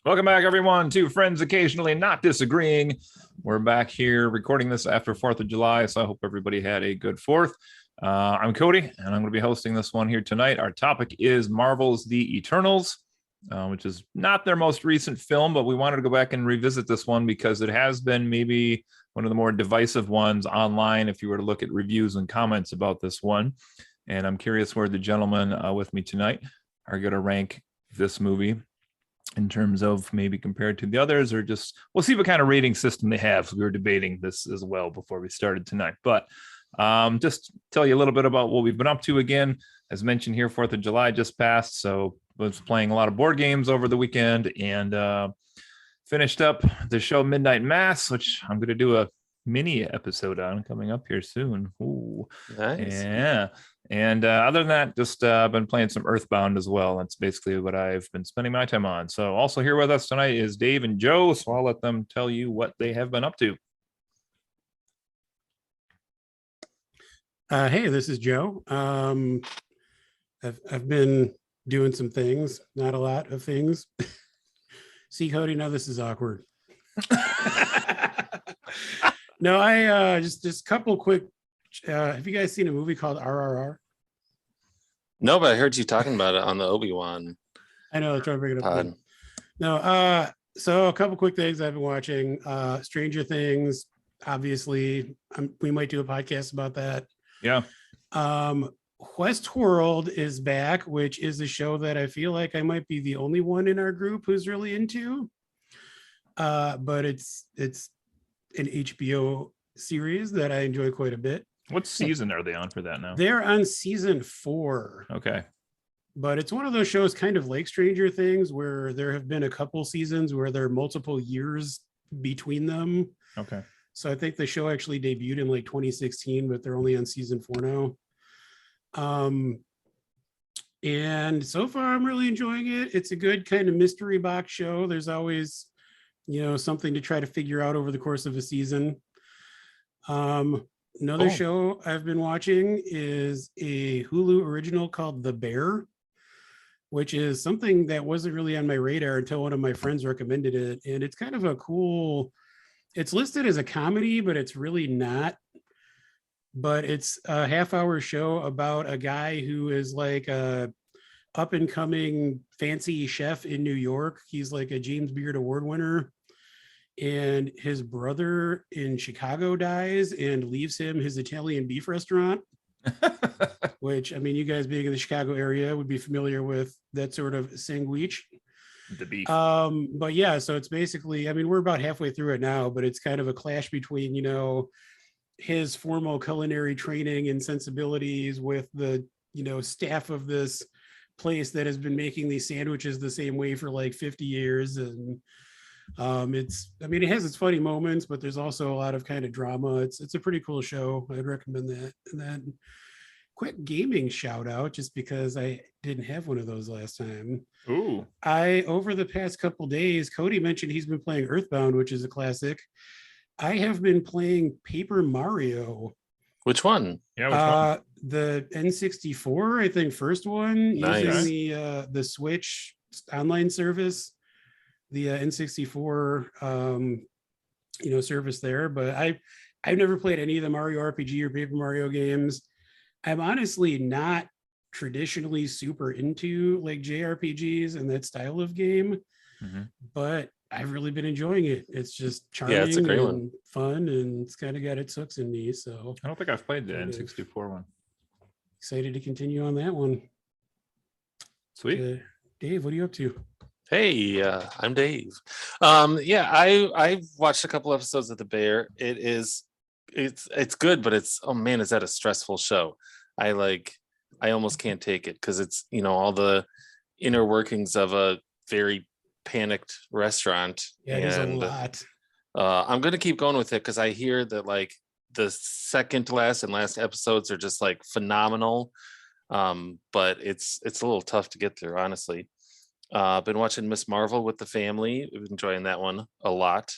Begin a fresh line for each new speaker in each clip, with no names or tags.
Welcome back, everyone, to Friends Occasionally Not Disagreeing. We're back here recording this after 4th of July, so I hope everybody had a good 4th. I'm Cody, and I'm going to be hosting this one here tonight. Our topic is Marvel's The Eternals, which is not their most recent film, but we wanted to go back and revisit this one because it has been maybe one of the more divisive ones online if you were to look at reviews and comments about this one. And I'm curious where the gentlemen with me tonight are going to rank this movie in terms of maybe compared to the others, or just we'll see what kind of rating system they have. So we were debating this as well before we started tonight. But just tell you a little bit about what we've been up to again. As mentioned here, 4th of July just passed. So I was playing a lot of board games over the weekend and finished up the show Midnight Mass, which I'm going to do a mini episode on coming up here soon. Ooh,
nice.
Yeah. And other than that, just been playing some Earthbound as well. That's basically what I've been spending my time on. So also here with us tonight is Dave and Joe. So I'll let them tell you what they have been up to.
Hey, this is Joe. I've been doing some things, not a lot of things. See, Cody, now this is awkward. No, I just a couple quick. Have you guys seen a movie called RRR?
No, but I heard you talking about it on the Obi-Wan.
I know, I'm trying to bring it up.
pod.
No, so a couple quick things I've been watching. Stranger Things, obviously. We might do a podcast about that.
Yeah.
Westworld is back, which is a show that I feel like I might be the only one in our group who's really into. But it's an HBO series that I enjoy quite a bit.
What season are they on for that now?
They're on season 4.
Okay.
But it's one of those shows kind of like Stranger Things where there have been a couple seasons where there are multiple years between them.
Okay.
So I think the show actually debuted in like 2016, but they're only on season 4 now. And so far I'm really enjoying it. It's a good kind of mystery box show. There's always, something to try to figure out over the course of a season. Another show I've been watching is a Hulu original called The Bear, which is something that wasn't really on my radar until one of my friends recommended it. And it's kind of a cool, it's listed as a comedy, but it's really not. But it's a half-hour show about a guy who is like a up-and-coming fancy chef in New York. He's like a James Beard Award winner. And his brother in Chicago dies and leaves him his Italian beef restaurant, which, I mean, you guys being in the Chicago area would be familiar with that sort of sandwich.
The beef.
But yeah, so it's basically, I mean, we're about halfway through it now, but it's kind of a clash between, his formal culinary training and sensibilities with the, staff of this place that has been making these sandwiches the same way for like 50 years. And it has its funny moments, but there's also a lot of kind of drama. It's a pretty cool show. I'd recommend that. And then quick gaming shout out, just because I didn't have one of those last time.
Ooh.
Over the past couple days, Cody mentioned he's been playing Earthbound, which is a classic. I have been playing Paper Mario.
Which one?
Yeah, which one?
The N64, I think, first one,
Nice.
using the Switch online service. The N64 service there, but I've never played any of the Mario RPG or Paper Mario games. I'm honestly not traditionally super into like JRPGs and that style of game, but I've really been enjoying it. It's just charming,
it's a great
and
one.
Fun, and it's kind of got its hooks in me. So
I don't think I've played the N64 one.
Excited to continue on that one.
Sweet.
Dave, what are you up to?
Hey, I'm Dave. I've watched a couple episodes of The Bear. It's good, but oh man, is that a stressful show? I almost can't take it because it's all the inner workings of a very panicked restaurant.
Yeah, it is a lot.
I'm gonna keep going with it because I hear that like the second to last and last episodes are just like phenomenal. But it's a little tough to get through, honestly. Been watching Miss Marvel with the family. Enjoying that one a lot.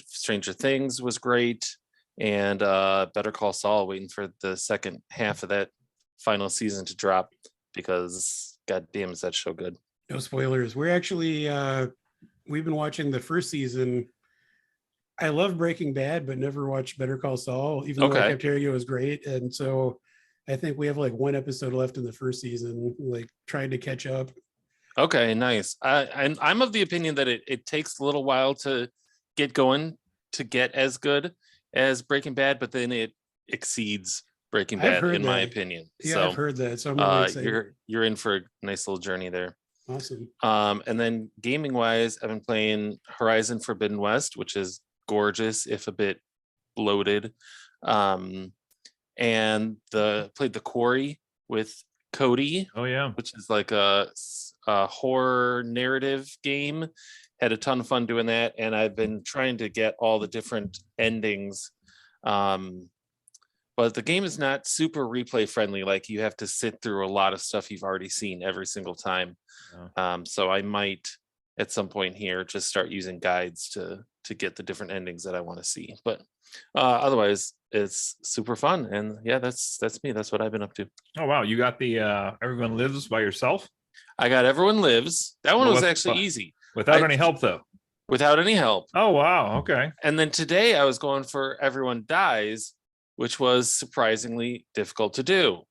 Stranger Things was great, and Better Call Saul. Waiting for the second half of that final season to drop because god damn is that show good.
No spoilers. We're actually we've been watching the first season. I love Breaking Bad, but never watched Better Call Saul, even though I
Okay.
kept hearing it was great. And so I think we have like one episode left in the first season, like trying to catch up.
Okay, nice. And I'm of the opinion that it takes a little while to get going to get as good as Breaking Bad, but then it exceeds Breaking
I've
Bad
heard
in my
that.
opinion.
Yeah, I've
So
heard that. So I'm really excited.
you're in for a nice little journey there.
Awesome.
And then gaming wise, I've been playing Horizon Forbidden West, which is gorgeous, if a bit bloated. And played the Quarry with Cody,
Oh yeah.
which is like a horror narrative game. Had a ton of fun doing that, and I've been trying to get all the different endings. But the game is not super replay friendly. Like you have to sit through a lot of stuff you've already seen every single time. So I might at some point here just start using guides to get the different endings that I want to see. But otherwise, it's super fun. And yeah, that's me. That's what I've been up to.
Oh wow, you got the Everyone Lives by yourself?
I got Everyone Lives. That one was actually easy.
Without any help though.
Without any help.
Oh wow, okay.
And then today I was going for Everyone Dies, which was surprisingly difficult to do.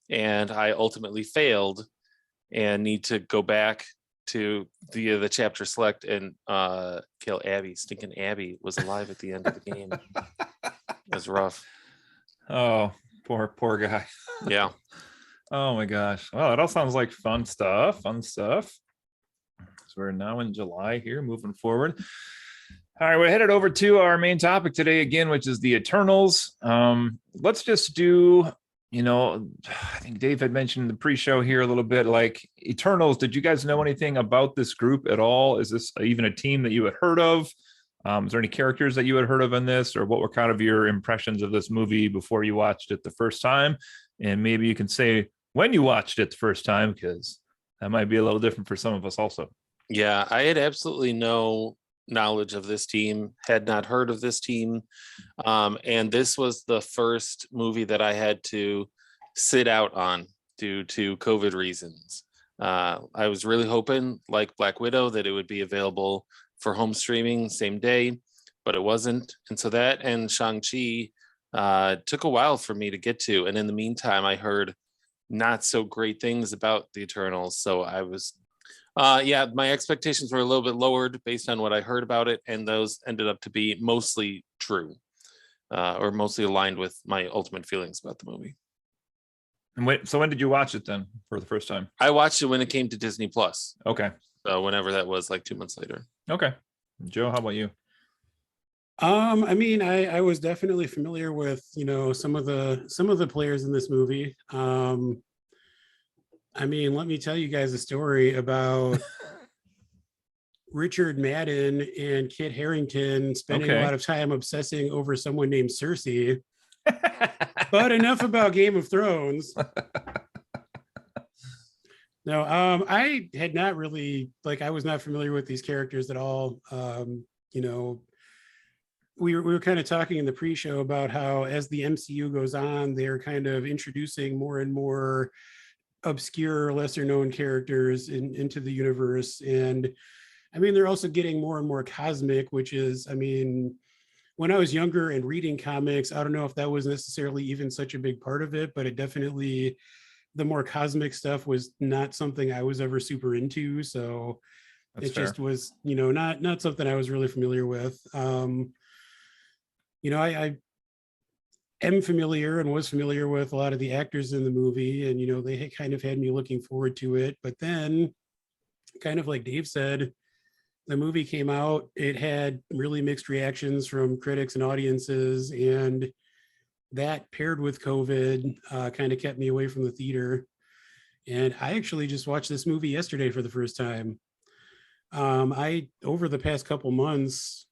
And I ultimately failed and need to go back to the chapter select and kill Abby. Stinking Abby was alive at the end of the game. It was rough.
Oh, poor guy.
Yeah.
Oh my gosh. Well, it all sounds like fun stuff. So we're now in July here, moving forward. All right, we're headed over to our main topic today again, which is the Eternals. Let's just do, I think Dave had mentioned the pre-show here a little bit, like Eternals. Did you guys know anything about this group at all? Is this even a team that you had heard of? Is there any characters that you had heard of in this, or what were kind of your impressions of this movie before you watched it the first time? And maybe you can say when you watched it the first time, because that might be a little different for some of us also.
Yeah, I had absolutely no knowledge of this team, had not heard of this team. And this was the first movie that I had to sit out on due to COVID reasons. I was really hoping, like Black Widow, that it would be available for home streaming same day, but it wasn't. And so that and Shang-Chi took a while for me to get to. And in the meantime, I heard not so great things about the Eternals. So I was my expectations were a little bit lowered based on what I heard about it, and those ended up to be mostly true, or mostly aligned with my ultimate feelings about the movie.
And so when did you watch it then for the first time?
I watched it when it came to Disney Plus.
Okay.
So whenever that was, like 2 months later.
Okay. Joe, how about you?
I mean, I was definitely familiar with, some of the players in this movie. I mean, let me tell you guys a story about Richard Madden and Kit Harington spending a lot of time obsessing over someone named Cersei. But enough about Game of Thrones. No, I had not really, I was not familiar with these characters at all. We were kind of talking in the pre-show about how as the MCU goes on, they're kind of introducing more and more obscure, lesser known characters into the universe. And I mean, they're also getting more and more cosmic, which is, I mean, when I was younger and reading comics, I don't know if that was necessarily even such a big part of it, but it definitely, the more cosmic stuff was not something I was ever super into. So
That's
it
fair.
just was, not something I was really familiar with. I am familiar and was familiar with a lot of the actors in the movie, and they kind of had me looking forward to it. But then, kind of like Dave said, the movie came out, it had really mixed reactions from critics and audiences, and that paired with COVID kind of kept me away from the theater. And I actually just watched this movie yesterday for the first time. I, over the past couple months,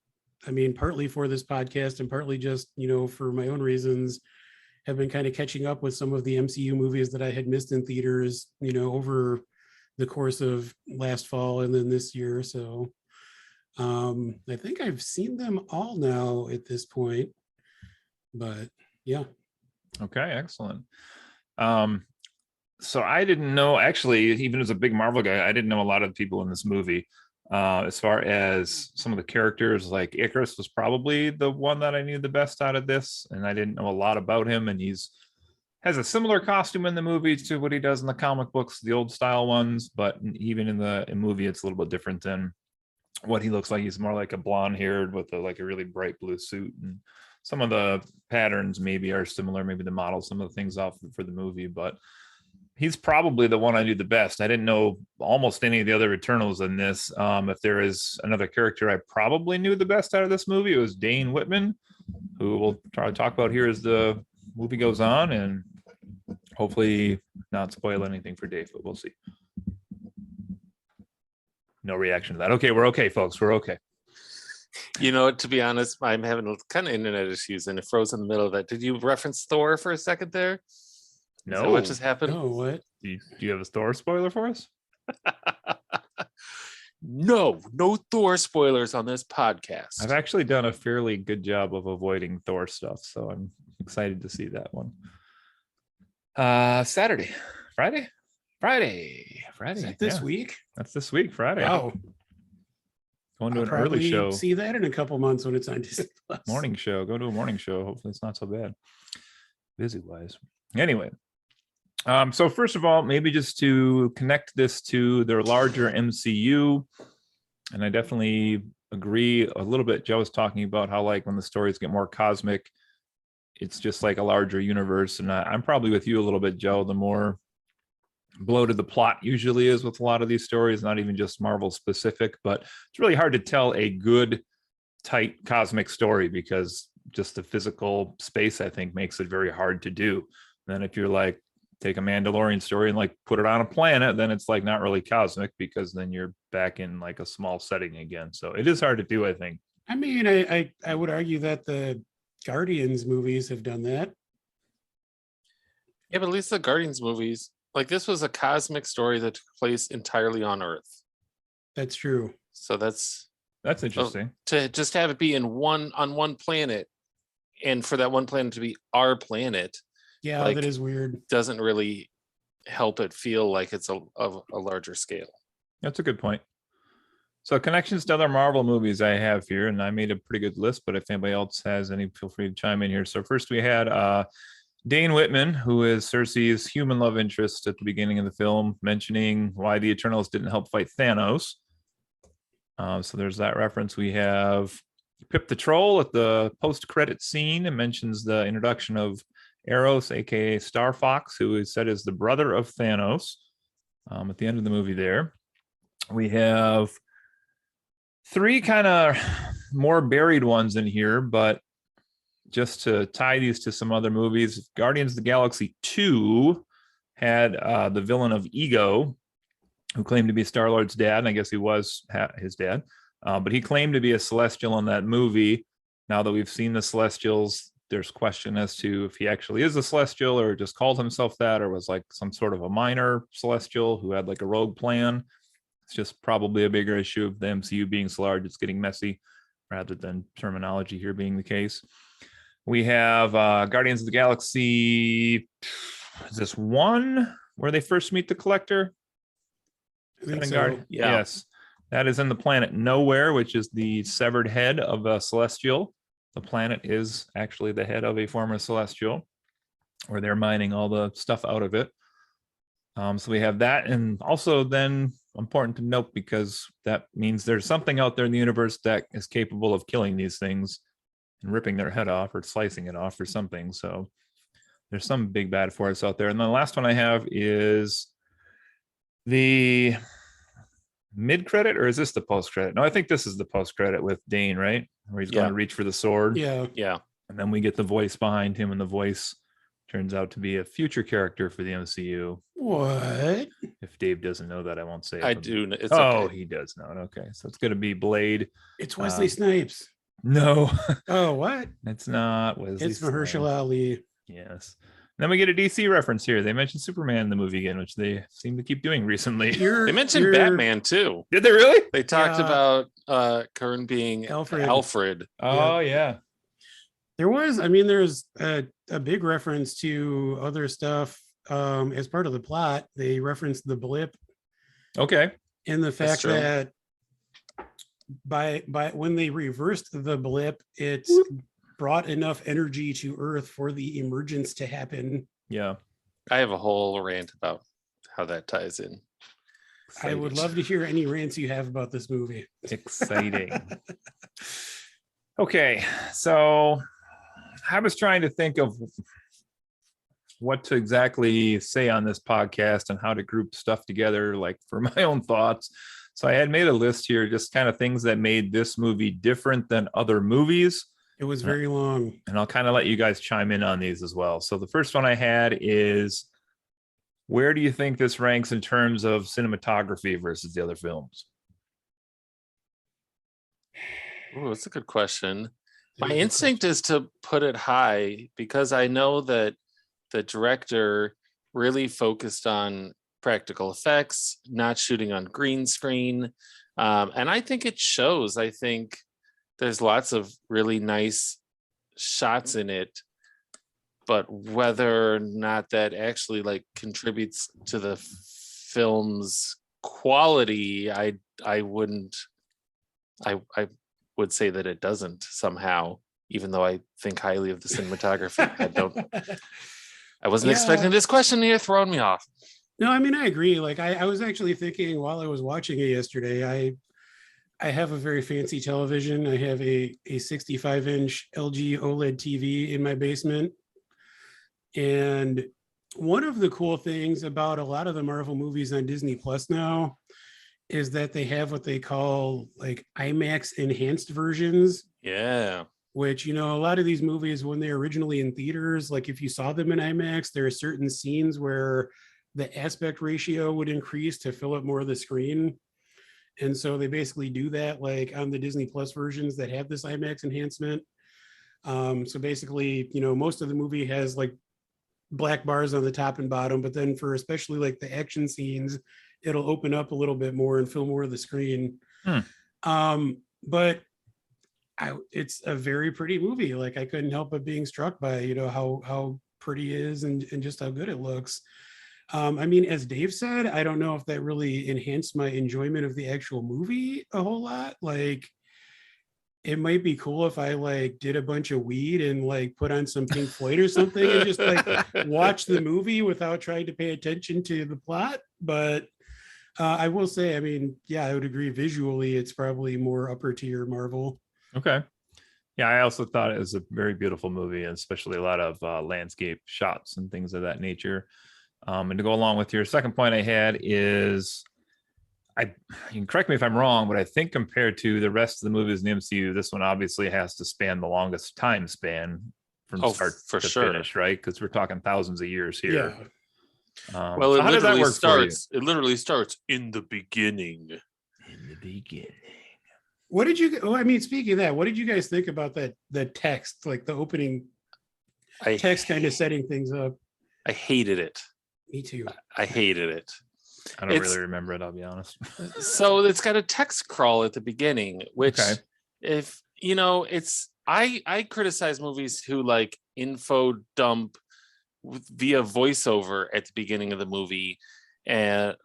I mean, partly for this podcast and partly just, for my own reasons, have been kind of catching up with some of the MCU movies that I had missed in theaters, over the course of last fall and then this year. So I think I've seen them all now at this point, but yeah.
Okay, excellent. So I didn't know, actually, even as a big Marvel guy, I didn't know a lot of the people in this movie. As far as some of the characters, like Icarus was probably the one that I knew the best out of this, and I didn't know a lot about him. And he's has a similar costume in the movie to what he does in the comic books, the old style ones, but even in the movie, it's a little bit different than what he looks like. He's more like a blonde haired with like a really bright blue suit, and some of the patterns maybe are similar, maybe the model some of the things off for the movie, but he's probably the one I knew the best. I didn't know almost any of the other Eternals in this. If there is another character I probably knew the best out of this movie, it was Dane Whitman, who we'll try to talk about here as the movie goes on, and hopefully not spoil anything for Dave, but we'll see. No reaction to that. Okay, we're okay, folks. We're okay.
You know, to be honest, I'm having kind of internet issues and it froze in the middle of that. Did you reference Thor for a second there?
No.
What just happened?
Oh, what?
Do you have a Thor spoiler for us?
No Thor spoilers on this podcast.
I've actually done a fairly good job of avoiding Thor stuff, so I'm excited to see that one. Friday.
Is that this week?
That's this week, Friday.
Wow.
Going to
I'll
an early
probably
show.
see that in a couple months when it's on Disney Plus.
Morning show. Go to a morning show. Hopefully it's not so bad. Busy wise. Anyway. So first of all, maybe just to connect this to their larger MCU, and I definitely agree a little bit. Joe was talking about how like when the stories get more cosmic, it's just like a larger universe. And I'm probably with you a little bit, Joe. The more bloated the plot usually is with a lot of these stories, not even just Marvel specific, but it's really hard to tell a good, tight cosmic story because just the physical space, I think, makes it very hard to do. And then if you're like, take a Mandalorian story and like put it on a planet, then it's like not really cosmic because then you're back in like a small setting again. So it is hard to do, I think.
I mean, I would argue that the Guardians movies have done that.
Yeah, but at least the Guardians movies, like this was a cosmic story that took place entirely on Earth.
That's true.
So that's
interesting.
To just have it be on one planet, and for that one planet to be our planet.
Yeah,
like,
that is weird.
Doesn't really help it feel like it's a larger scale.
That's a good point. So connections to other Marvel movies I have here, and I made a pretty good list, but if anybody else has any, feel free to chime in here. So first we had Dane Whitman, who is Cersei's human love interest at the beginning of the film, mentioning why the Eternals didn't help fight Thanos. So there's that reference. We have Pip the Troll at the post-credit scene and mentions the introduction of Eros, aka Star Fox, who is said is the brother of Thanos at the end of the movie there. We have three kind of more buried ones in here, but just to tie these to some other movies, Guardians of the Galaxy 2 had the villain of Ego, who claimed to be Star-Lord's dad, and I guess he was his dad, but he claimed to be a Celestial in that movie. Now that we've seen the Celestials, there's question as to if he actually is a Celestial or just called himself that or was like some sort of a minor Celestial who had like a rogue plan. It's just probably a bigger issue of the MCU being so large, it's getting messy rather than terminology here being the case. We have Guardians of the Galaxy. Is this one where they first meet the Collector?
I think so.
Yeah.
Yes. That is in the planet Nowhere, which is the severed head of a Celestial. The planet is actually the head of a former Celestial, where they're mining all the stuff out of it. So we have that. And also then important to note, because that means there's something out there in the universe that is capable of killing these things and ripping their head off or slicing it off or something. So there's some big bad force out there. And the last one I have is the mid-credit, or is this the post-credit? No, I think this is the post-credit with Dane, right? Where he's going to reach for the sword.
Yeah.
And then we get the voice behind him, and the voice turns out to be a future character for the MCU.
What?
If Dave doesn't know that, I won't say it.
I do. It's
okay. He does know. Okay. So it's going to be Blade.
It's Wesley Snipes.
No.
Oh, what?
It's not Wesley
It's Mahershala Ali.
Yes. Then we get a DC reference here. They mentioned Superman in the movie again, which they seem to keep doing recently.
They mentioned Batman too.
Did they really?
They talked about Kern being Alfred.
Oh yeah.
There's a big reference to other stuff as part of the plot, they referenced the blip
Okay.
and the
That's
fact
true.
that by when they reversed the blip, it brought enough energy to Earth for the emergence to happen.
Yeah.
I have a whole rant about how that ties in.
I would love to hear any rants you have about this movie.
Exciting. Okay, so I was trying to think of what to exactly say on this podcast and how to group stuff together, like for my own thoughts. So I had made a list here, just kind of things that made this movie different than other movies.
It was very long.
And I'll kind of let you guys chime in on these as well. So the first one I had is, where do you think this ranks in terms of cinematography versus the other films?
Oh, that's a good question. My
That is a good
instinct is to put it high because I know that the director really focused on practical effects, not shooting on green screen. And I think it shows. I think there's lots of really nice shots in it, but whether or not that actually like contributes to the film's quality, I would say that it doesn't somehow, even though I think highly of the cinematography. I wasn't expecting this question. You're throwing me off.
No, I mean, I agree. Like I was actually thinking while I was watching it yesterday, I have a very fancy television. I have a 65-inch LG OLED TV in my basement. And one of the cool things about a lot of the Marvel movies on Disney Plus now is that they have what they call like IMAX enhanced versions.
Yeah.
Which, you know, a lot of these movies, when they're originally in theaters, like if you saw them in IMAX, there are certain scenes where the aspect ratio would increase to fill up more of the screen. And so they basically do that like on the Disney Plus versions that have this IMAX enhancement. So basically, you know, most of the movie has like black bars on the top and bottom, but then for especially like the action scenes, it'll open up a little bit more and fill more of the screen. But it's a very pretty movie. Like I couldn't help but being struck by, you know, how pretty it is and just how good it looks. I mean, as Dave said, I don't know if that really enhanced my enjoyment of the actual movie a whole lot. Like it might be cool if I like did a bunch of weed and like put on some Pink Floyd or something and just like watch the movie without trying to pay attention to the plot. But I will say, I mean, yeah, I would agree visually, it's probably more upper tier Marvel.
Okay. Yeah, I also thought it was a very beautiful movie, and especially a lot of landscape shots and things of that nature. And to go along with your second point I had is, you can correct me if I'm wrong, but I think compared to the rest of the movies in the MCU, this one obviously has to span the longest time span from start to finish, right? Because we're talking thousands of years here.
Yeah.
Well,
so
it
how does that
literally
work for you?
starts. It literally starts in the beginning.
In the beginning.
What did you? Oh, I mean, speaking of that, what did you guys think about that? The text, like the opening text, kind of setting things up.
I hated it.
Me too.
I hated it.
I don't really remember it, I'll be honest.
So it's got a text crawl at the beginning, which, if you know, it's I criticize movies who like info dump via voiceover at the beginning of the movie, and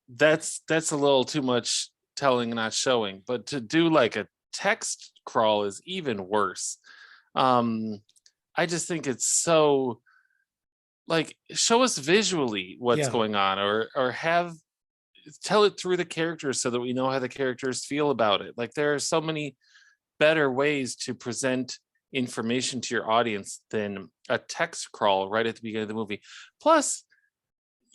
that's a little too much telling, not showing. But to do like a text crawl is even worse. I just think it's so like, show us visually what's going on, or tell it through the characters so that we know how the characters feel about it. Like there are so many better ways to present information to your audience than a text crawl right at the beginning of the movie. Plus,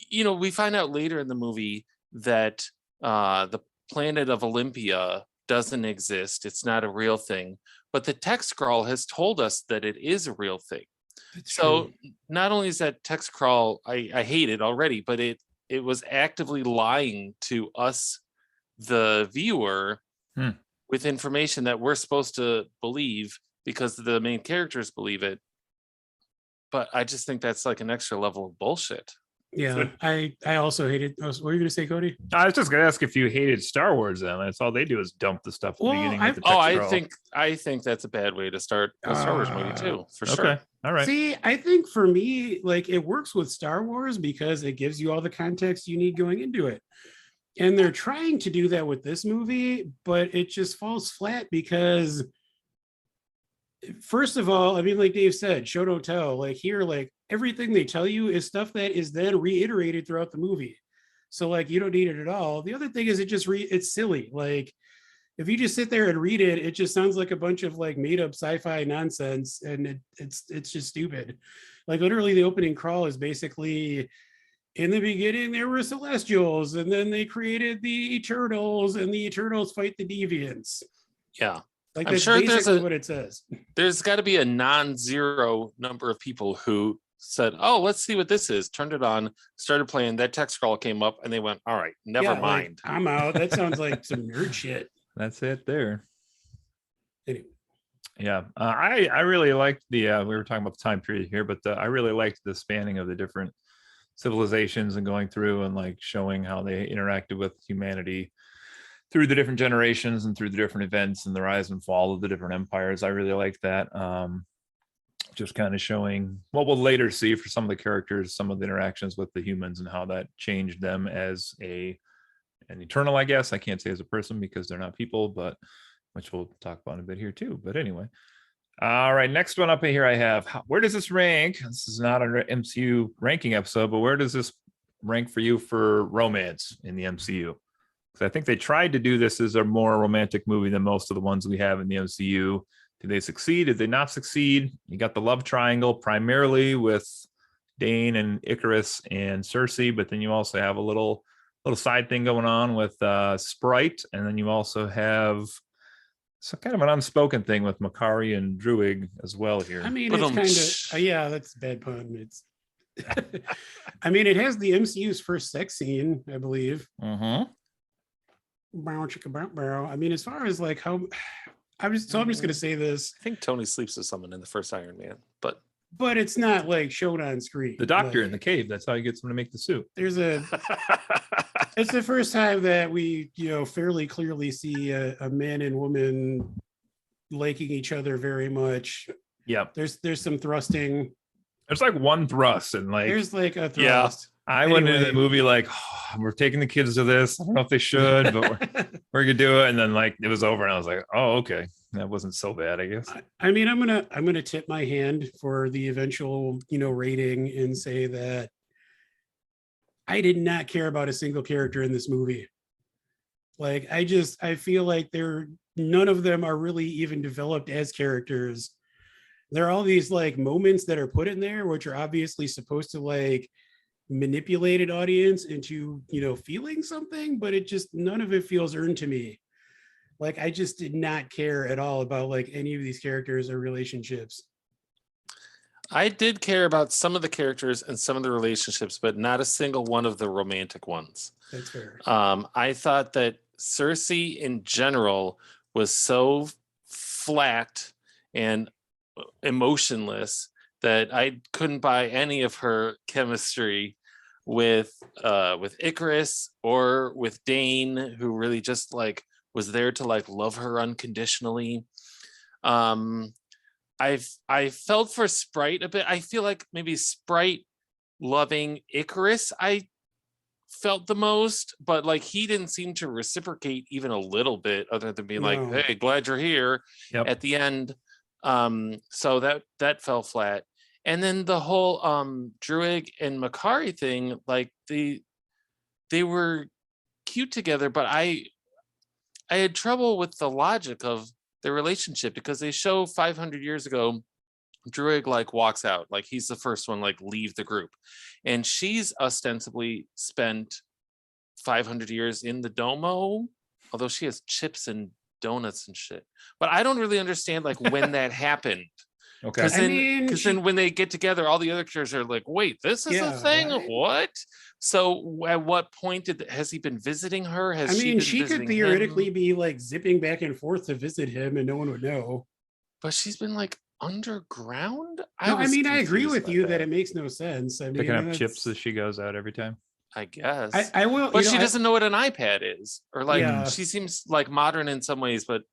you know, we find out later in the movie that the planet of Olympia doesn't exist. It's not a real thing. But the text scroll has told us that it is a real thing. So not only is that text crawl, I hate it already, but it was actively lying to us, the viewer, with information that we're supposed to believe because the main characters believe it. But I just think that's like an extra level of bullshit.
Yeah, I also hated. What were you going to say, Cody?
I was just going to ask if you hated Star Wars. Then that's all they do is dump the stuff at the beginning. With the text
I think that's a bad way to start a Star Wars movie too, for sure.
All right.
See, I think for me, like it works with Star Wars because it gives you all the context you need going into it. And they're trying to do that with this movie, but it just falls flat because first of all, I mean, like Dave said, show don't tell. Like here, like everything they tell you is stuff that is then reiterated throughout the movie. So like you don't need it at all. The other thing is it's silly. Like if you just sit there and read it, it just sounds like a bunch of like made up sci-fi nonsense, and it's just stupid. Like literally, the opening crawl is basically in the beginning there were celestials, and then they created the Eternals, and the Eternals fight the Deviants.
Yeah.
Like
I'm
that's
sure
basically what it says.
There's got to be a non-zero number of people who said, "Oh, let's see what this is." Turned it on, started playing. That text scroll came up, and they went, "All right, never
Yeah, like,
mind."
I'm out. That sounds like some nerd shit.
That's it there.
Anyway.
Yeah, I really liked the we were talking about the time period here, but I really liked the spanning of the different civilizations and going through and like showing how they interacted with humanity through the different generations and through the different events and the rise and fall of the different empires. I really liked that. Just kind of showing what we'll later see for some of the characters, some of the interactions with the humans and how that changed them as an eternal, I guess. I can't say as a person because they're not people, but which we'll talk about in a bit here too. But anyway. All right, next one up here I have, where does this rank? This is not an MCU ranking episode, but where does this rank for you for romance in the MCU? Because I think they tried to do this as a more romantic movie than most of the ones we have in the MCU. Did they succeed? Did they not succeed? You got the love triangle primarily with Dane and Icarus and Cersei, but then you also have a little side thing going on with Sprite, and then you also have some kind of an unspoken thing with Makari and Druig as well here.
I mean, it's kind of yeah, that's a bad pun. It's I mean, it has the MCU's first sex scene, I believe.
Mm-hmm.
I mean, as far as like how I'm just gonna say this.
I think Tony sleeps with someone in the first Iron Man, but
it's not like shown on screen.
The doctor
like,
in the cave, that's how he gets him to make the suit.
It's the first time that we, fairly clearly see a man and woman liking each other very much.
Yep.
There's some thrusting.
There's like one thrust, and like
there's like a thrust.
Yeah. I went into the movie like, oh, we're taking the kids to this. I don't know if they should, but we're gonna do it. And then like it was over, and I was like, oh, okay, that wasn't so bad, I guess.
I mean, I'm gonna tip my hand for the eventual, rating and say that I did not care about a single character in this movie. Like, I feel like none of them are really even developed as characters. There are all these like moments that are put in there, which are obviously supposed to like manipulate an audience into, feeling something, but none of it feels earned to me. Like, I just did not care at all about like any of these characters or relationships.
I did care about some of the characters and some of the relationships, but not a single one of the romantic ones.
That's fair.
I thought that Cersei in general was so flat and emotionless that I couldn't buy any of her chemistry with Icarus or with Dane, who really just like was there to like love her unconditionally. I felt for Sprite a bit. I feel like maybe Sprite loving Icarus, I felt the most, but like he didn't seem to reciprocate even a little bit, other than being like, "Hey, glad you're here." Yep. At the end. So that fell flat. And then the whole Druig and Makari thing, like they were cute together, but I had trouble with the logic of their relationship, because they show 500 years ago Druig like walks out, like he's the first one like leave the group, and she's ostensibly spent 500 years in the domo, although she has chips and donuts and shit. But I don't really understand like when that happened. Okay. Because then when they get together, all the other characters are like, wait, this is a thing? Right? What? So at what point has he been visiting her? She
could theoretically be like zipping back and forth to visit him and no one would know.
But she's been like underground?
I agree with you that it makes no sense.
Picking up chips as she goes out every time.
I guess.
I will.
But she doesn't know what an iPad is. Or like she seems like modern in some ways, but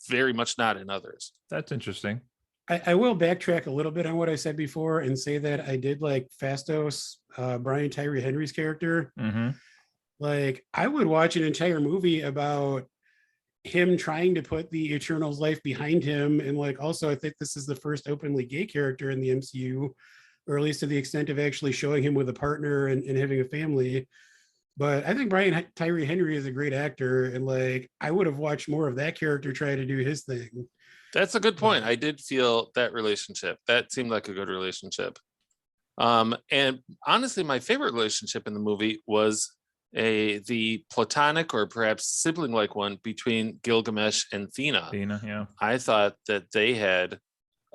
very much not in others.
That's interesting.
I will backtrack a little bit on what I said before and say that I did like Fastos, Brian Tyree Henry's character.
Mm-hmm.
Like, I would watch an entire movie about him trying to put the Eternals life behind him. And like, also, I think this is the first openly gay character in the MCU, or at least to the extent of actually showing him with a partner and having a family. But I think Brian Tyree Henry is a great actor. And like, I would have watched more of that character try to do his thing.
That's a good point. I did feel that relationship. That seemed like a good relationship. And honestly, my favorite relationship in the movie was the platonic or perhaps sibling-like one between Gilgamesh and Thena.
Yeah.
I thought that they had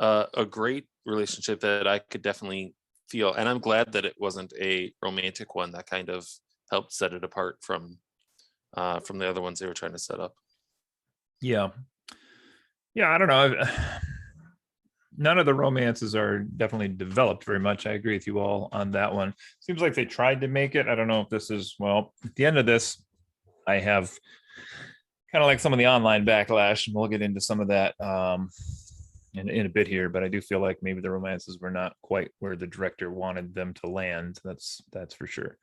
a great relationship that I could definitely feel, and I'm glad that it wasn't a romantic one. That kind of helped set it apart from the other ones they were trying to set up.
Yeah. Yeah, I don't know. None of the romances are definitely developed very much. I agree with you all on that one. Seems like they tried to make it. I don't know if this is, well, at the end of this, I have kind of like some of the online backlash, and we'll get into some of that in a bit here, but I do feel like maybe the romances were not quite where the director wanted them to land. That's for sure.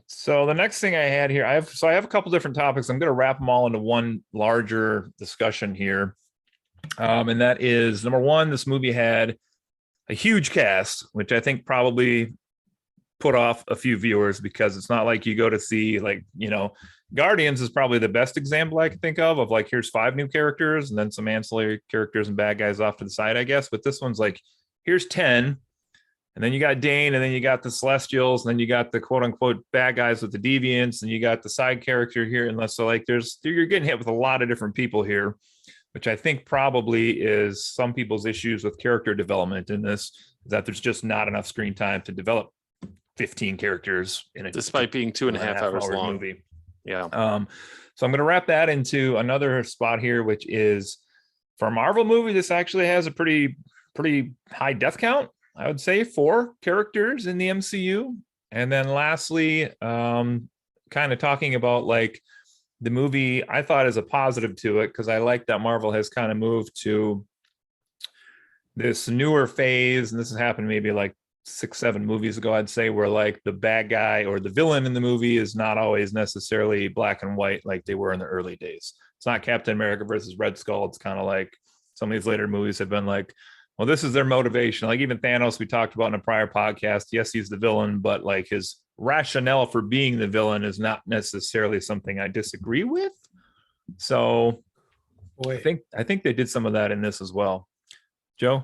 So the next thing I had here, I have a couple different topics. I'm going to wrap them all into one larger discussion here. And that is, number one, this movie had a huge cast, which I think probably put off a few viewers, because it's not like you go to see, like, Guardians is probably the best example I can think of like, here's 5 new characters and then some ancillary characters and bad guys off to the side, I guess. But this one's like, here's 10. And then you got Dane, and then you got the Celestials, and then you got the quote unquote bad guys with the Deviants, and you got the side character here. And so like, you're getting hit with a lot of different people here, which I think probably is some people's issues with character development in this, is that there's just not enough screen time to develop 15 characters in
despite being 2.5 hours long
movie.
Yeah.
So I'm going to wrap that into another spot here, which is, for a Marvel movie, this actually has a pretty high death count. I would say 4 characters in the MCU. And then lastly, kind of talking about like the movie, I thought is a positive to it, because I like that Marvel has kind of moved to this newer phase. And this has happened maybe like 6-7 movies ago, I'd say, where like the bad guy or the villain in the movie is not always necessarily black and white like they were in the early days. It's not Captain America versus Red Skull. It's kind of like some of these later movies have been like, well, this is their motivation. Like even Thanos, we talked about in a prior podcast. Yes, he's the villain, but like his rationale for being the villain is not necessarily something I disagree with. So I think they did some of that in this as well. Joe?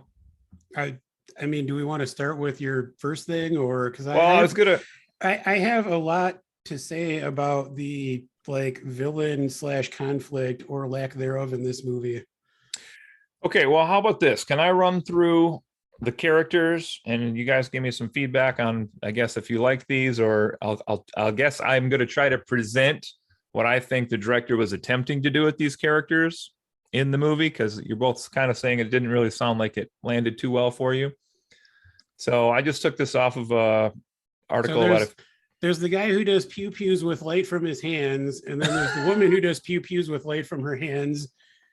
I mean, do we want to start with your first thing, or because I have a lot to say about the like villain / conflict or lack thereof in this movie.
Okay, well, how about this? Can I run through the characters and you guys give me some feedback on, I guess, if you like these, or I'll guess I'm going to try to present what I think the director was attempting to do with these characters in the movie, because you're both kind of saying it didn't really sound like it landed too well for you. So I just took this off of a article about it.
There's the guy who does pew pews with light from his hands, and then there's the woman who does pew pews with light from her hands,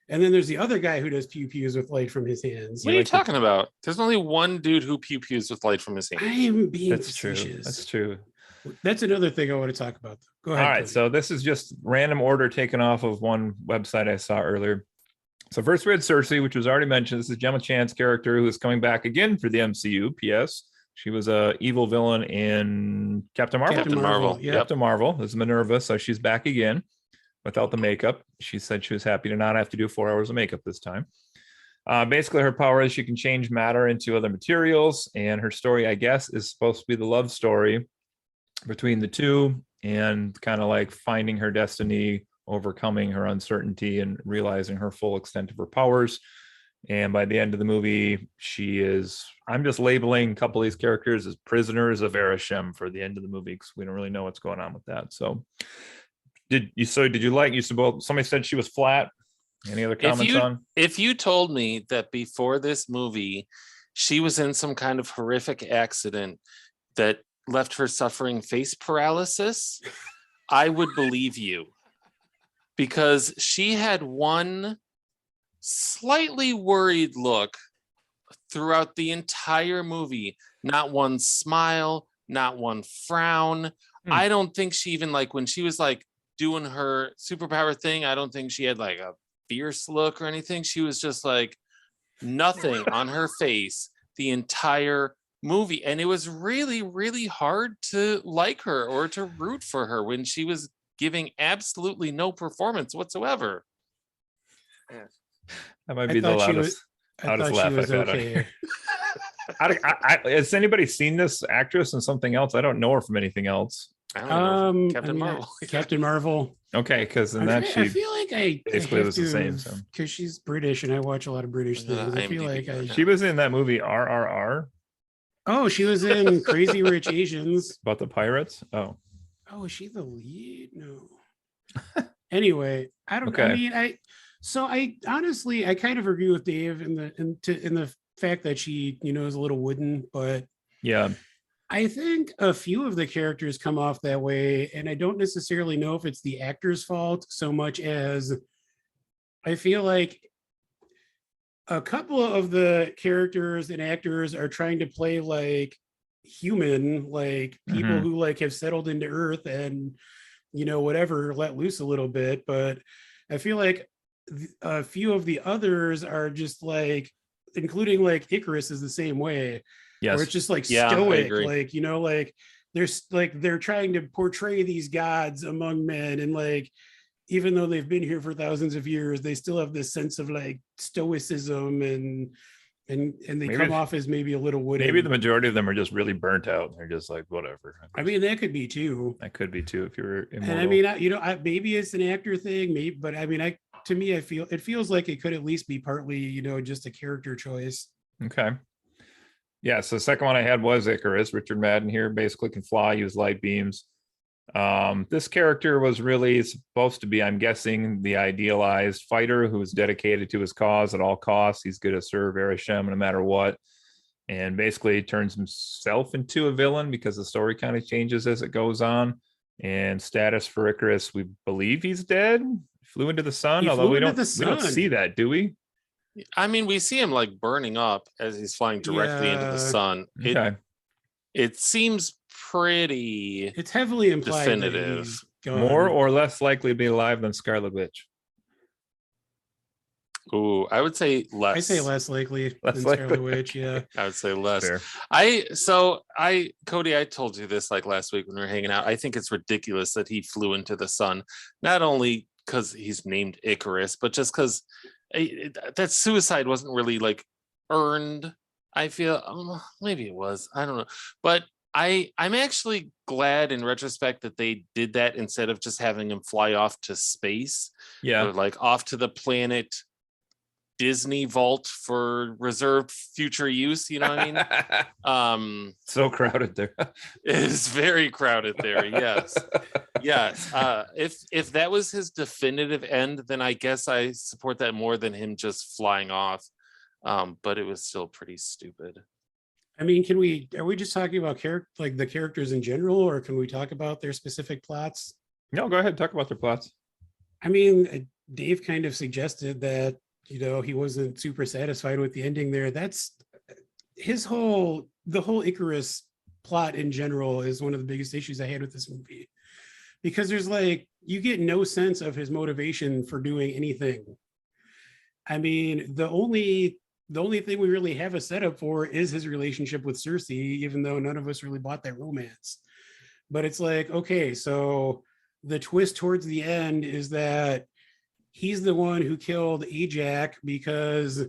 and then there's the other guy who does pew pews with light from his hands.
What are you talking about? There's only one dude who pew pews with light from his hands.
I am being
That's
facetious.
true. That's true.
That's another thing I want to talk about. Go ahead.
All right,
Cody.
so this is just random order taken off of one website I saw earlier. So first we had Cersei, which was already mentioned. This is Gemma Chan's character, who is coming back again for the MCU. P.S. She was a evil villain in Captain Marvel. Captain Marvel. This is Minerva, so she's back again without the makeup. She said she was happy to not have to do 4 hours of makeup this time. Basically, her power is she can change matter into other materials, and her story, I guess, is supposed to be the love story between the two, and kind of like finding her destiny, overcoming her uncertainty, and realizing her full extent of her powers. And by the end of the movie, she is, I'm just labeling a couple of these characters as prisoners of Ereshkigal for the end of the movie, because we don't really know what's going on with that. So did you somebody said she was flat? Any other comments
if you told me that before this movie she was in some kind of horrific accident that left her suffering face paralysis, I would believe you, because she had one slightly worried look throughout the entire movie. Not one smile, not one frown. I don't think she even, like, when she was like doing her superpower thing, I don't think she had like a fierce look or anything. She was just like nothing on her face the entire movie. And it was really, really hard to like her or to root for her when she was giving absolutely no performance whatsoever.
That might be the loudest laugh I've had on here. Has anybody seen this actress in something else? I don't know her from anything else.
Captain Marvel.
Captain Marvel.
Okay, because in that
I feel like I
basically was the same. So
because she's British and I watch a lot of British things. I feel like
she was in that movie RRR.
Oh, she was in Crazy Rich Asians.
About the pirates. Oh,
is she the lead? No. Anyway, I don't.
Okay.
I mean, I honestly I kind of agree with Dave in the fact that she is a little wooden, but
yeah.
I think a few of the characters come off that way, and I don't necessarily know if it's the actor's fault so much as I feel like a couple of the characters and actors are trying to play like human, like people who like have settled into Earth and whatever, let loose a little bit. But I feel like a few of the others are just like, including like Icarus is the same way.
Yes.
Where it's just like stoic, like, like they're trying to portray these gods among men. And like, even though they've been here for thousands of years, they still have this sense of like stoicism and they come off as maybe a little wooden.
Maybe the majority of them are just really burnt out. They're just like, whatever.
I mean, that could be too.
That could be too if you're immortal.
And I mean, maybe it's an actor thing, maybe, but I mean, to me, it feels like it could at least be partly, just a character choice.
Okay. Yeah, so the second one I had was Icarus. Richard Madden here basically can fly, use light beams. This character was really supposed to be, I'm guessing, the idealized fighter who's dedicated to his cause at all costs. He's going to serve Arishem no matter what. And basically turns himself into a villain because the story kind of changes as it goes on. And status for Icarus, we believe he's dead. Flew into the sun, although we don't see that, do we?
I mean, we see him like burning up as he's flying directly into the sun.
Okay.
It seems pretty.
It's heavily implied.
Definitive.
More or less likely to be alive than Scarlet Witch.
Ooh, I would say less.
I say less likely than Scarlet Witch. Yeah,
I would say less.
Fair.
Cody, I told you this like last week when we were hanging out. I think it's ridiculous that he flew into the sun, not only because he's named Icarus, but just because that suicide wasn't really like earned. I feel maybe it was. I don't know, but I'm actually glad in retrospect that they did that instead of just having him fly off to space.
Yeah,
or like off to the planet Disney vault for reserved future use. You know what I mean?
So crowded there.
It is very crowded there. Yes. Yes. If that was his definitive end, then I guess I support that more than him just flying off. But it was still pretty stupid.
I mean, are we just talking about the characters in general, or can we talk about their specific plots?
No, go ahead. Talk about their plots.
I mean, Dave kind of suggested that, he wasn't super satisfied with the ending there. That's the whole Icarus plot in general is one of the biggest issues I had with this movie, because there's you get no sense of his motivation for doing anything. I mean, the only thing we really have a setup for is his relationship with Cersei, even though none of us really bought that romance. But it's like, okay, so the twist towards the end is that he's the one who killed Ajak because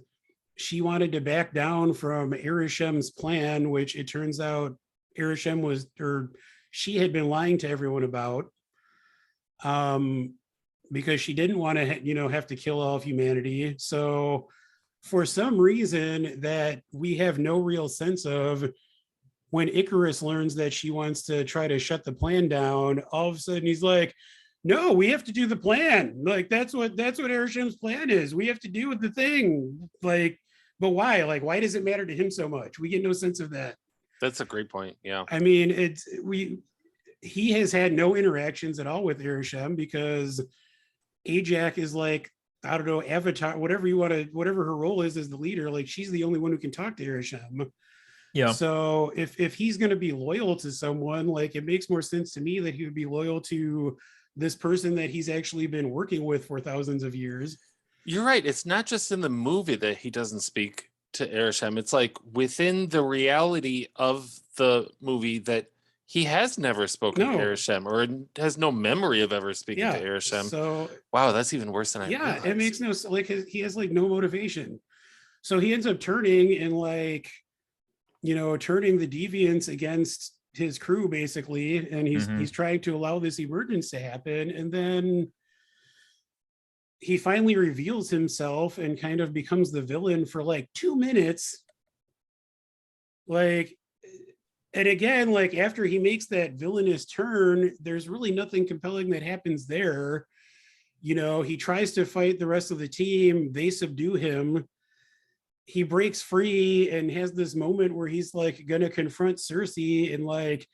she wanted to back down from Arishem's plan, which it turns out she had been lying to everyone about, because she didn't want to, have to kill all of humanity. So for some reason that we have no real sense of, when Icarus learns that she wants to try to shut the plan down, all of a sudden he's like, no, we have to do the plan. Like, that's what Arishem's plan is. We have to do the thing. But why? Why does it matter to him so much? We get no sense of that.
That's a great point. Yeah.
I mean, he has had no interactions at all with Arishem, because Ajak is I don't know, avatar, whatever you want to, whatever her role is as the leader, like she's the only one who can talk to Arishem.
Yeah.
So if he's going to be loyal to someone, like it makes more sense to me that he would be loyal to this person that he's actually been working with for thousands of years.
You're right. It's not just in the movie that he doesn't speak to Arishem. It's like within the reality of the movie that he has never spoken to Arishem or has no memory of ever speaking to Arishem.
So
wow, that's even worse than I realized.
It makes no, like he has like no motivation. So he ends up turning and like, you know, turning the deviants against his crew basically, and he's trying to allow this emergence to happen, and then he finally reveals himself and kind of becomes the villain for like 2 minutes. Like, and again, like after he makes that villainous turn, there's really nothing compelling that happens there. You know, he tries to fight the rest of the team, they subdue him. He breaks free and has this moment where he's like gonna confront Cersei, and like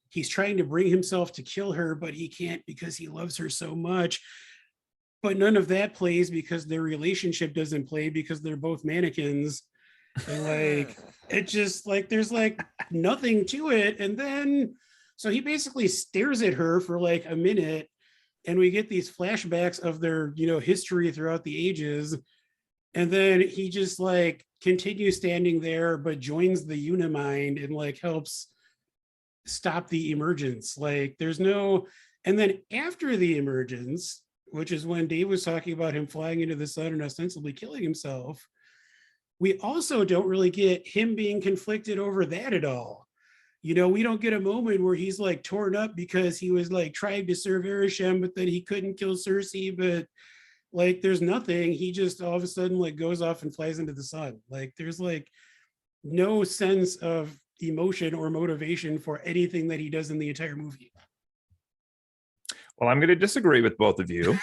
he's trying to bring himself to kill her, but he can't because he loves her so much. But none of that plays because their relationship doesn't play because they're both mannequins. And like it just like there's like nothing to it. And then so he basically stares at her for like a minute, and we get these flashbacks of their, you know, history throughout the ages. And then he just like continues standing there, but joins the Unimind and like helps stop the emergence. Like there's no, and then after the emergence, which is when Dave was talking about him flying into the sun and ostensibly killing himself, we also don't really get him being conflicted over that at all. You know, we don't get a moment where he's like torn up because he was like trying to serve Arishem, but then he couldn't kill Cersei, but like there's nothing. He just all of a sudden like goes off and flies into the sun. Like there's like no sense of emotion or motivation for anything that he does in the entire movie.
Well, I'm going to disagree with both of you.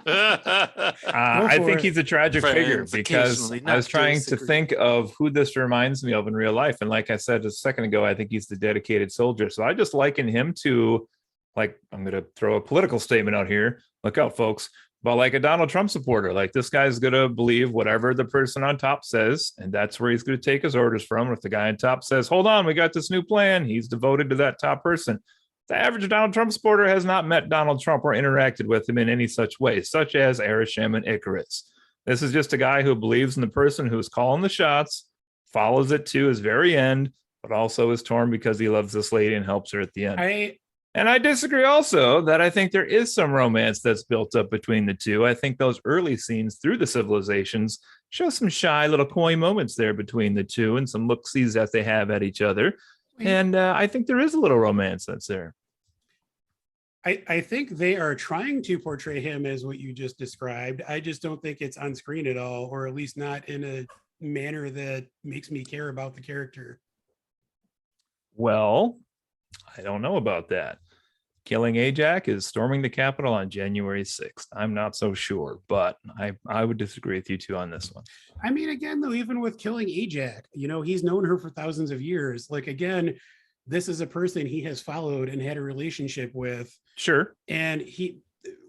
I think he's a tragic figure because I was trying to think of who this reminds me of in real life. And like I said a second ago, I think he's the dedicated soldier. So I just liken him to, like, I'm going to throw a political statement out here. Look out, folks. But like a Donald Trump supporter, like this guy's going to believe whatever the person on top says, and that's where he's going to take his orders from. If the guy on top says, hold on, we got this new plan, he's devoted to that top person. The average Donald Trump supporter has not met Donald Trump or interacted with him in any such way, such as Arishem and Icarus. This is just a guy who believes in the person who's calling the shots, follows it to his very end, but also is torn because he loves this lady and helps her at the end. And I disagree also that I think there is some romance that's built up between the two. I think those early scenes through the civilizations show some shy little coy moments there between the two and some look-sees that they have at each other. And I think there is a little romance that's there.
I think they are trying to portray him as what you just described. I just don't think it's on screen at all, or at least not in a manner that makes me care about the character.
Well, I don't know about that. Killing Ajax is storming the Capitol on January 6th. I'm not so sure, but I would disagree with you two on this one.
I mean, again, though, even with killing Ajax, you know, he's known her for thousands of years. Like, again, this is a person he has followed and had a relationship with.
Sure.
And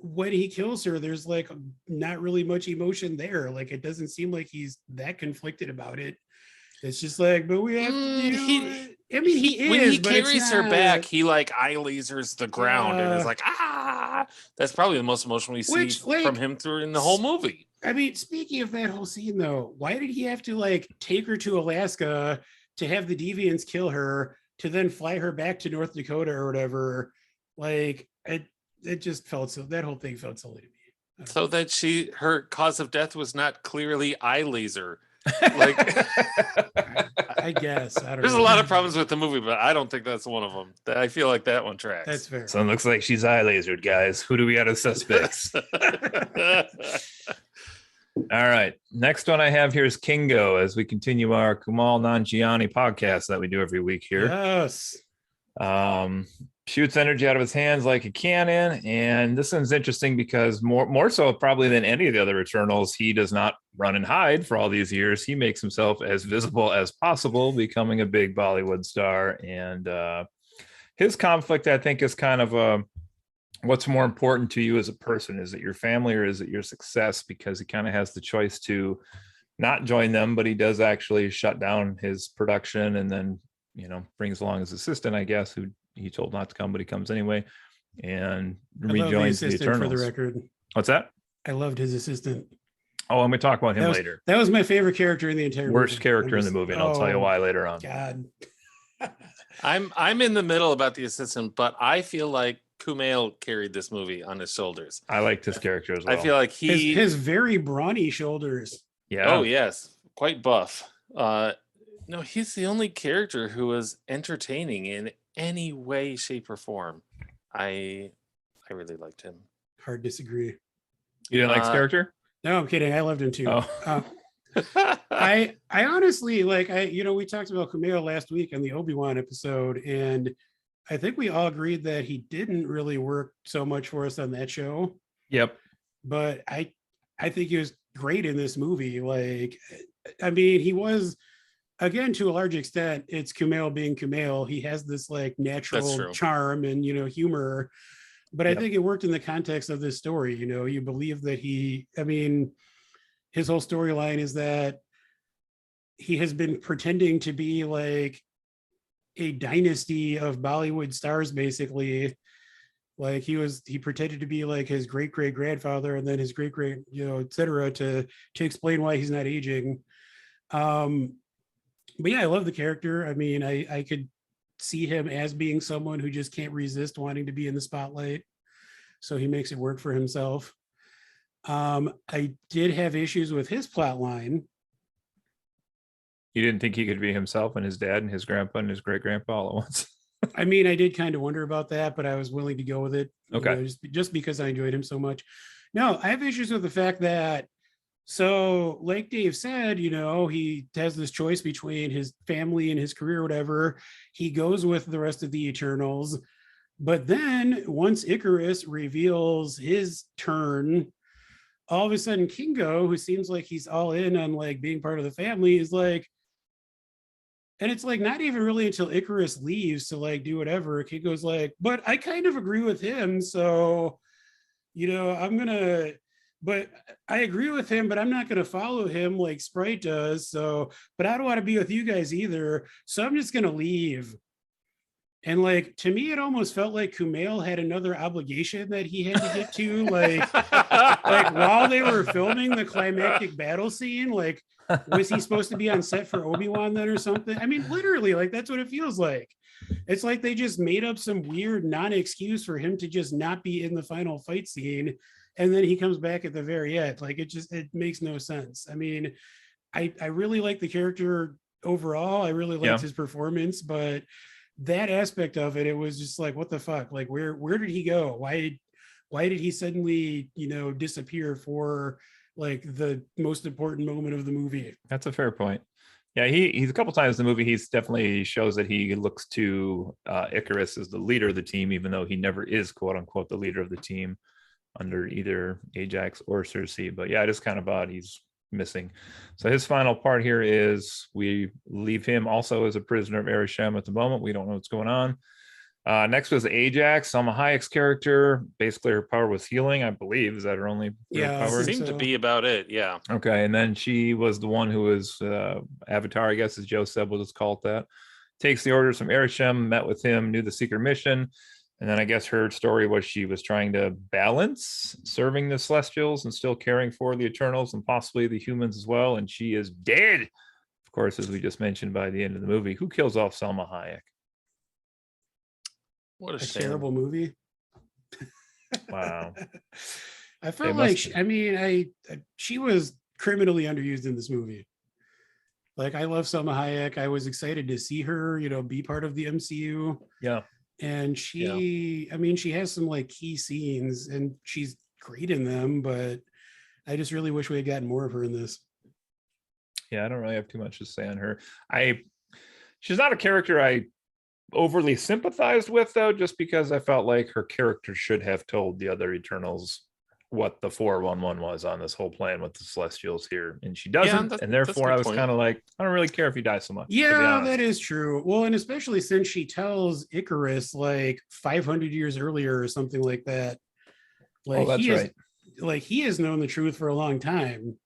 when he kills her, there's like not really much emotion there. Like, it doesn't seem like he's that conflicted about it. It's just like, but we have to, I mean, he is.
When he carries her back, he like eye lasers the ground and is like, ah. That's probably the most emotional we see from him through in the whole movie.
I mean, speaking of that whole scene, though, why did he have to like take her to Alaska to have the deviants kill her to then fly her back to North Dakota or whatever? Like, it just felt so. That whole thing felt silly to me.
So that her cause of death was not clearly eye laser. Like,
I guess I don't
there's
know.
a lot of problems with the movie, but I don't think that's one of them. I feel like that one tracks.
That's fair.
So it looks like she's eye lasered, guys. Who do we got as suspects? All right. Next one I have here is Kingo, as we continue our Kumail Nanjiani podcast that we do every week here.
Yes.
Shoots energy out of his hands like a cannon. And this one's interesting because more so probably than any of the other Eternals, he does not run and hide for all these years. He makes himself as visible as possible, becoming a big Bollywood star. And his conflict, I think, is kind of what's more important to you as a person? Is it your family or is it your success? Because he kind of has the choice to not join them, but he does actually shut down his production and then, brings along his assistant, I guess, who he told not to come, but he comes anyway and
I love the
rejoins the
assistant for the
Eternals.
record.
What's that?
I loved his assistant.
Oh, I'm going to talk about him later.
That was my favorite character in the entire
Worst
movie.
character in the movie, and I'll tell you why later on.
God.
I'm in the middle about the assistant, but I feel like Kumail carried this movie on his shoulders.
I liked his character as well.
I feel like
his very brawny shoulders.
Yeah.
Oh yes, quite buff. No, he's the only character who was entertaining in any way, shape, or form. I really liked him.
Hard disagree.
You didn't like his character?
No, I'm kidding. I loved him too.
Oh.
I honestly we talked about Kumail last week on the Obi-Wan episode, and I think we all agreed that he didn't really work so much for us on that show.
Yep.
But I think he was great in this movie. Like, I mean, he was, again, to a large extent, it's Kumail being Kumail. He has this like natural charm and humor. But I think it worked in the context of this story. You believe that his whole storyline is that he has been pretending to be like a dynasty of Bollywood stars, basically. Like he pretended to be like his great grandfather and then his great et cetera, to explain why he's not aging. But yeah, I love the character. I mean, I could see him as being someone who just can't resist wanting to be in the spotlight. So he makes it work for himself. I did have issues with his plot line.
You didn't think he could be himself and his dad and his grandpa and his great grandpa all at once?
I mean, I did kind of wonder about that, but I was willing to go with it.
Okay.
Just because I enjoyed him so much. No, I have issues with the fact that, so like Dave said, he has this choice between his family and his career, whatever. He goes with the rest of the Eternals. But then once Icarus reveals his turn, all of a sudden Kingo, who seems like he's all in on like being part of the family, is like, and it's like not even really until Icarus leaves to like do whatever, Kingo's like, but I kind of agree with him. So, but I agree with him, but I'm not going to follow him like Sprite does. So, but I don't want to be with you guys either. So I'm just going to leave. And like, to me, it almost felt like Kumail had another obligation that he had to get to, like while they were filming the climactic battle scene, like, was he supposed to be on set for Obi-Wan then or something? I mean, literally, like, that's what it feels like. It's like they just made up some weird non-excuse for him to just not be in the final fight scene. And then he comes back at the very end. Like, it makes no sense. I mean, I really like the character overall. I really liked his performance, but that aspect of it, it was just like, what the fuck? Like, where did he go? Why did he suddenly, disappear for like the most important moment of the movie?
That's a fair point. Yeah, he's a couple times in the movie, he's definitely shows that he looks to Icarus as the leader of the team, even though he never is, quote unquote, the leader of the team under either Ajax or Cersei. But yeah, it is kind of odd he's missing. So his final part here is we leave him also as a prisoner of Ereshkigal at the moment. We don't know what's going on. Next was Ajax, Salma Hayek's character. Basically, her power was healing, I believe. Is that her only power?
Seemed to be about it. Yeah.
Okay, and then she was the one who was Avatar, I guess, as Joe said, we'll just call it that. Takes the orders from Ereshkigal, met with him, knew the secret mission. And then I guess her story was she was trying to balance serving the Celestials and still caring for the Eternals and possibly the humans as well. And she is dead, of course, as we just mentioned by the end of the movie. Who kills off Salma Hayek?
What a
terrible movie.
Wow.
I felt like, she was criminally underused in this movie. Like, I love Salma Hayek. I was excited to see her, be part of the MCU.
Yeah.
And she has some like key scenes and she's great in them, but I just really wish we had gotten more of her in this.
Yeah, I don't really have too much to say on her. She's not a character I overly sympathized with, though, just because I felt like her character should have told the other Eternals what the 411 was on this whole plan with the Celestials here, and she
Yeah,
doesn't.
that's
And
a
therefore,
good
I was
point.
kind of like, I don't really care if he dies so much. to be
Yeah,
honest.
that is true. Well, and especially since she tells Icarus like 500 years earlier or something like that. Like
that's
he is,
right.
like he has known the truth for a long time.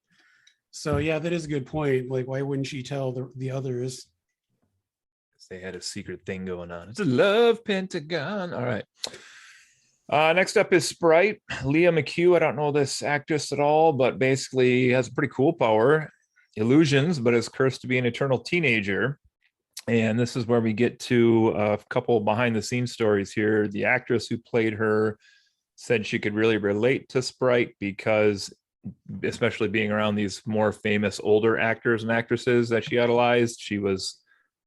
So yeah, that is a good point. Like, why wouldn't she tell the others?
They had a secret thing going on. It's a love pentagon. All right. Next up is Sprite. Leah McHugh. I don't know this actress at all, but basically has a pretty cool power. Illusions, but is cursed to be an eternal teenager. And this is where we get to a couple behind the scenes stories here. The actress who played her said she could really relate to Sprite because, especially being around these more famous older actors and actresses that she idolized, she was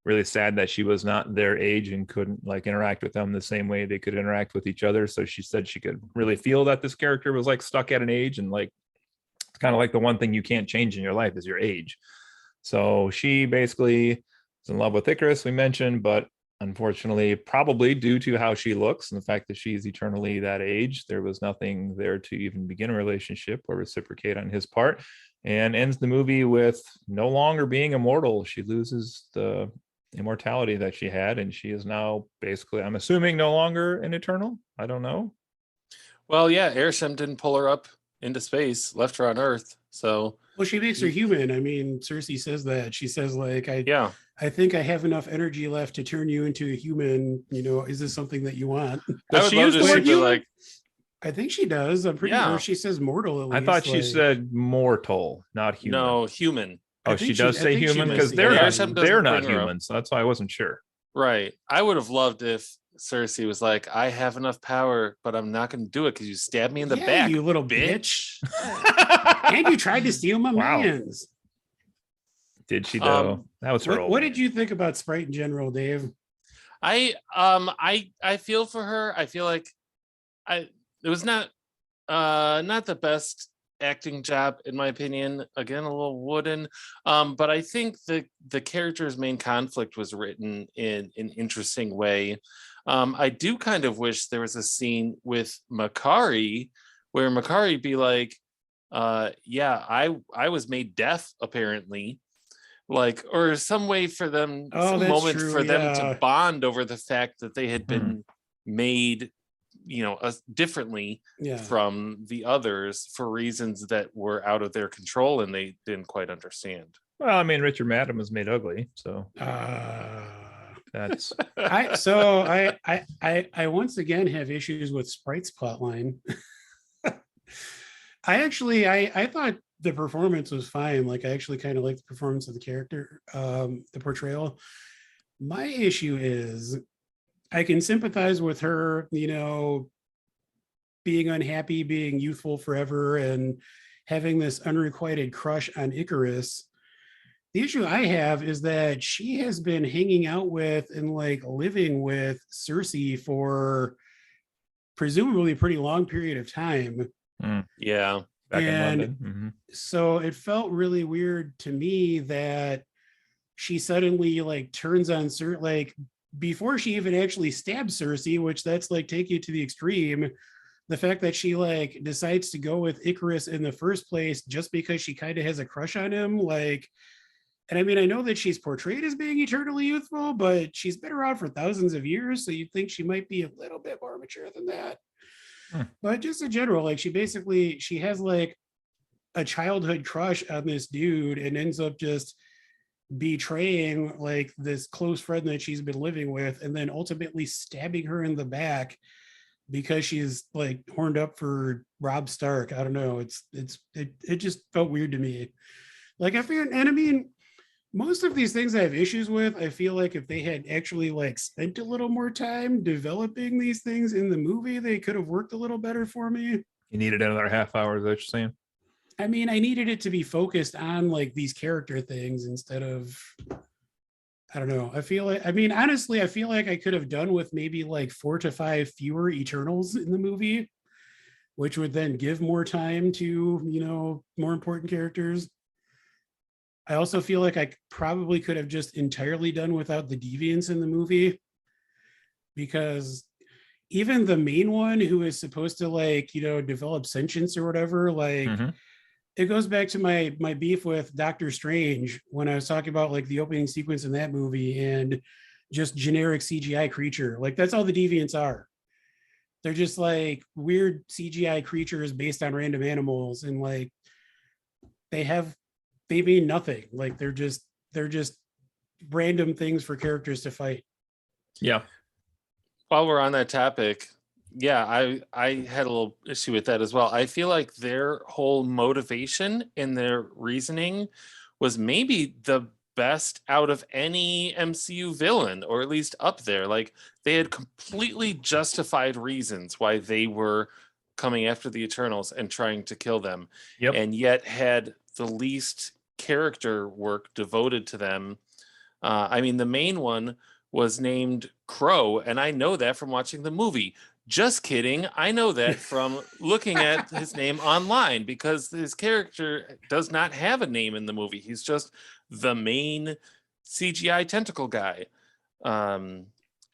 really sad that she was not their age and couldn't like interact with them the same way they could interact with each other. So she said she could really feel that this character was like stuck at an age, and like it's kind of like the one thing you can't change in your life is your age. So she basically is in love with Icarus, we mentioned, but unfortunately, probably due to how she looks and the fact that she's eternally that age, there was nothing there to even begin a relationship or reciprocate on his part, and ends the movie with no longer being immortal. She loses the immortality that she had, and she is now basically, I'm assuming, no longer an eternal. I don't know.
Well, yeah, Airsham didn't pull her up into space, left her on Earth. So
Well, she makes her human. I mean, Cersei says that. She says, like,
yeah,
I think I have enough energy left to turn you into a human. You know, is this something that you want?
I would love to see her like,
I think she does. I'm pretty
Yeah.
sure she says mortal at
I
least.
thought she
like-
said mortal, not human.
no, human.
I
Oh, she
think
does
I
say
think she
human
does
because
say
they're
human.
not,
Airsham doesn't
they're not
bring her up.
human. So that's why I wasn't sure.
Right. I would have loved if Cersei was like, I have enough power, but I'm not going to do it because you stabbed me in the
Yeah,
back,
you little
bitch.
and you tried to steal my
Wow.
mans.
Did she though? That was her.
What did you think about Sprite in general, Dave?
I feel for her. I feel like it was not the best acting job in my opinion. Again, a little wooden. But I think the character's main conflict was written in an interesting way. I do kind of wish there was a scene with Makari where Makari be like, yeah, I was made deaf apparently. Like, or some way for them, some
that's
moment
true,
for them
yeah.
to bond over the fact that they had been made, differently
Yeah.
from the others for reasons that were out of their control and they didn't quite understand.
Well, I mean, Richard Madden was made ugly, so that's
I once again have issues with Sprite's plotline. I thought the performance was fine. Like, I actually kind of like the performance of the character, the portrayal. My issue is I can sympathize with her, being unhappy, being youthful forever, and having this unrequited crush on Icarus. The issue I have is that she has been hanging out with and like living with Cersei for presumably a pretty long period of time.
Yeah.
back in
And
London. Mhm.
so it felt really weird to me that she suddenly like turns on Cersei, like before she even actually stabs Cersei, which that's like take you to the extreme. The fact that she like decides to go with Icarus in the first place just because she kind of has a crush on him, like. And I mean, I know that she's portrayed as being eternally youthful, but she's been around for thousands of years, so you'd think she might be a little bit more mature than that. But just in general, like she has like a childhood crush on this dude and ends up just betraying like this close friend that she's been living with, and then ultimately stabbing her in the back because she's like horned up for Robb Stark. I don't know. It just felt weird to me. Like I mean, most of these things I have issues with, I feel like if they had actually like spent a little more time developing these things in the movie, they could have worked a little better for me.
You needed another half hour, is that what you're saying?
I mean, I needed it to be focused on like these character things instead of, I don't know. Honestly, I feel like I could have done with maybe like 4 to 5 fewer Eternals in the movie, which would then give more time to, more important characters. I also feel like I probably could have just entirely done without the deviants in the movie, because even the main one who is supposed to like, develop sentience or whatever, like
Mhm.
it goes back to my beef with Doctor Strange when I was talking about like the opening sequence in that movie and just generic CGI creature. Like that's all the deviants are. They're just like weird CGI creatures based on random animals, and like they mean nothing. Like they're just random things for characters to fight.
Yeah.
While we're on that topic, yeah, I had a little issue with that as well. I feel like their whole motivation and their reasoning was maybe the best out of any MCU villain, or at least up there. Like they had completely justified reasons why they were coming after the Eternals and trying to kill them,
Yep.
and yet had the least character work devoted to them. I mean, the main one was named Crow, and I know that from watching the movie. Just kidding. I know that from looking at his name online, because his character does not have a name in the movie. He's just the main CGI tentacle guy. And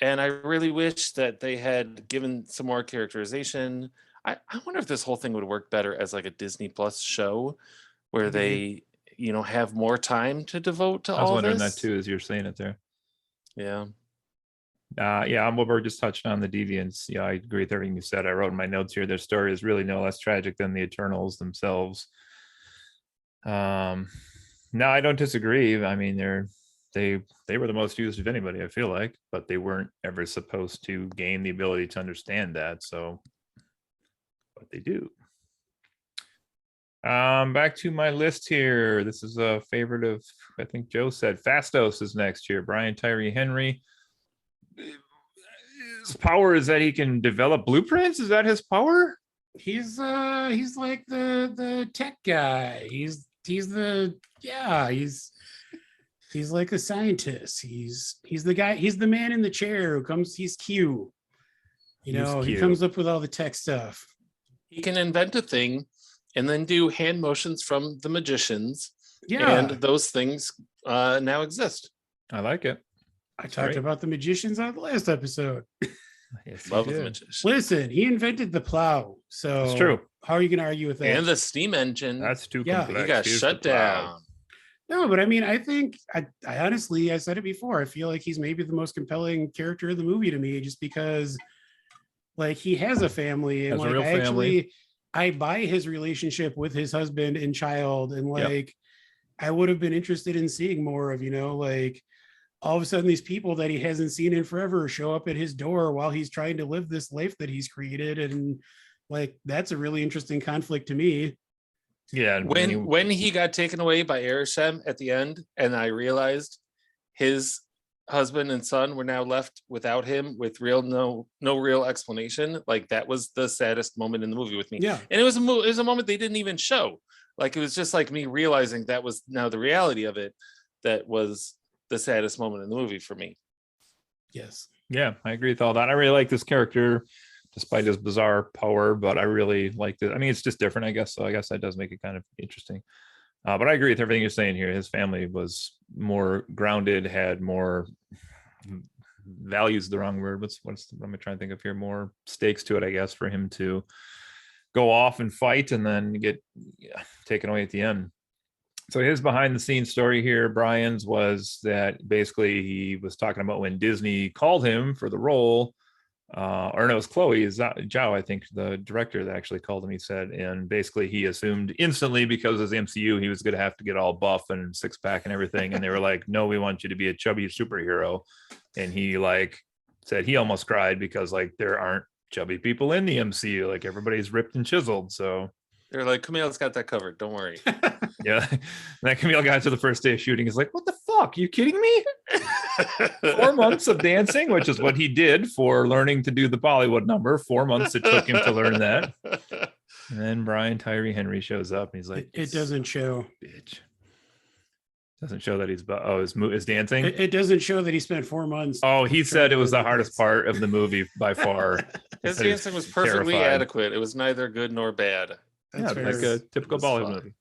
I really wish that they had given some more characterization. I wonder if this whole thing would work better as like a Disney Plus show where they, have more time to devote to
I was
all
wondering
this.
that too, as you're saying it there.
Yeah.
Yeah, I'm over just touched on the deviants. Yeah, I agree with everything you said. I wrote in my notes here, their story is really no less tragic than the Eternals themselves. No, I don't disagree. I mean, they were the most used of anybody, I feel like, but they weren't ever supposed to gain the ability to understand that. So, but they do. Back to my list here. This is a favorite of, I think Joe said, Fastos is next here. Brian Tyree Henry. His power is that he can develop blueprints. Is that his power?
He's like the tech guy. He's like a scientist. He's the guy, he's the man in the chair who comes, he's Q. He comes up with all the tech stuff.
He can invent a thing and then do hand motions from the magicians.
Yeah.
And those things now exist.
I like it.
I talked about the magicians on the last episode.
Yes,
Love the magicians.
Listen, he invented the plow. So
it's true.
How are you going to argue with that?
And the steam engine.
That's too
Yeah,
complex.
He got
Here's
shut
the plow.
down.
No, but I mean, I think I honestly, I said it before. I feel like he's maybe the most compelling character in the movie to me, just because like he has a family, and
Has a
like
real family.
I buy his relationship with his husband and child, and like I would have been interested in seeing more of, like all of a sudden these people that he hasn't seen in forever show up at his door while he's trying to live this life that he's created, and like that's a really interesting conflict to me.
Yeah.
When he got taken away by Arishem at the end, and I realized his husband and son were now left without him with no real explanation, like that was the saddest moment in the movie with me.
Yeah.
And it was a moment they didn't even show. Like it was just like me realizing that was now the reality of it. That was the saddest moment in the movie for me.
Yes.
Yeah, I agree with all that. I really like this character, despite his bizarre power, but I really liked it. I mean, it's just different, I guess. So I guess that does make it kind of interesting. But I agree with everything you're saying here. His family was more grounded, had more values, the wrong word. What am I trying to think of here? More stakes to it, I guess, for him to go off and fight and then get taken away at the end. So his behind the scenes story here, Brian's, was that basically he was talking about when Disney called him for the role, or no, it was Chloe Zhao, I think, the director that actually called him, he said, and basically he assumed instantly, because as MCU, he was going to have to get all buff and six pack and everything. And they were like, no, we want you to be a chubby superhero. And he like said he almost cried because like there aren't chubby people in the MCU, like everybody's ripped and chiseled. So
they're like, Camille's got that covered, don't worry.
Yeah. And that Camille got to the first day of shooting is like, what the fuck? Are you kidding me? 4 months of dancing, which is what he did for learning to do the Bollywood number. 4 months it took him to learn that. And then Brian Tyree Henry shows up and he's like,
it doesn't show.
Bitch. Doesn't show that he's his dancing.
It doesn't show that he spent 4 months.
Oh, he said it was the hardest part of the movie by far.
His dancing was perfectly adequate. It was neither good nor bad.
That's
like a typical Bollywood movie.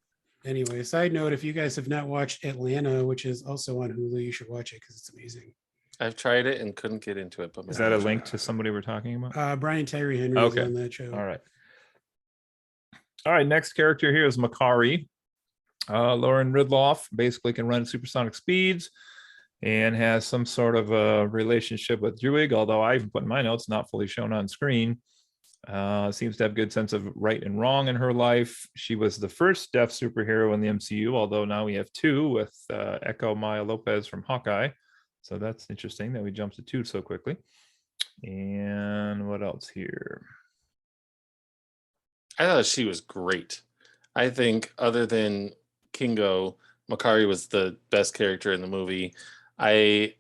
Anyway, side note, if you guys have not watched Atlanta, which is also on Hulu, you should watch it because it's amazing.
I've tried it and couldn't get into it. But
Is that a link to somebody we're talking about?
Brian Tyree Henry is on that show.
All right. All right, next character here is Makari. Lauren Ridloff basically can run supersonic speeds and has some sort of a relationship with Druig, although I even put in my notes, not fully shown on screen. Seems to have a good sense of right and wrong in her life. She was the first deaf superhero in the MCU, although now we have two with Echo Maya Lopez from Hawkeye. So that's interesting that we jumped to two so quickly. And what else here?
I thought she was great. I think other than Kingo, Makari was the best character in the movie. I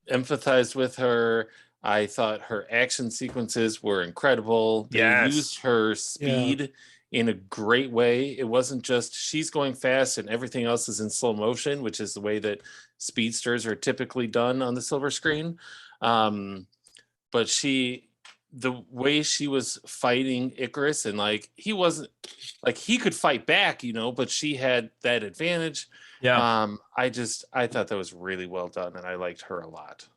empathized with her. I thought her action sequences were incredible. They used her speed in a great way. It wasn't just she's going fast and everything else is in slow motion, which is the way that speedsters are typically done on the silver screen. But the way she was fighting Icarus, and like he wasn't like he could fight back, but she had that advantage. I thought that was really well done, and I liked her a lot.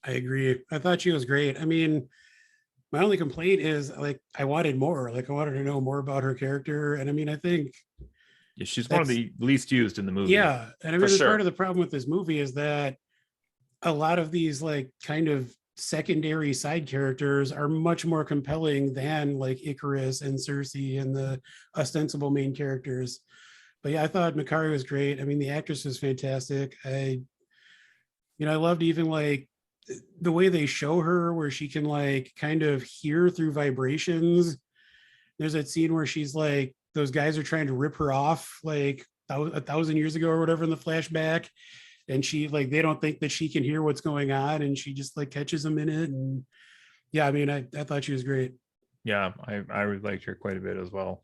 I agree. I thought she was great. I mean, my only complaint is like I wanted more. Like I wanted to know more about her character, and I mean, I think
she's one of the least used in the movie.
Yeah, and I mean, part of the problem with this movie is that a lot of these like kind of secondary side characters are much more compelling than like Icarus and Cersei and the ostensible main characters. But yeah, I thought Makari was great. I mean, the actress was fantastic. I loved even like the way they show her where she can like kind of hear through vibrations. There's that scene where she's like, those guys are trying to rip her off like 1,000 years ago or whatever in the flashback. And she like, they don't think that she can hear what's going on. And she just like catches them in it. And yeah, I mean, I thought she was great.
Yeah, I really liked her quite a bit as well.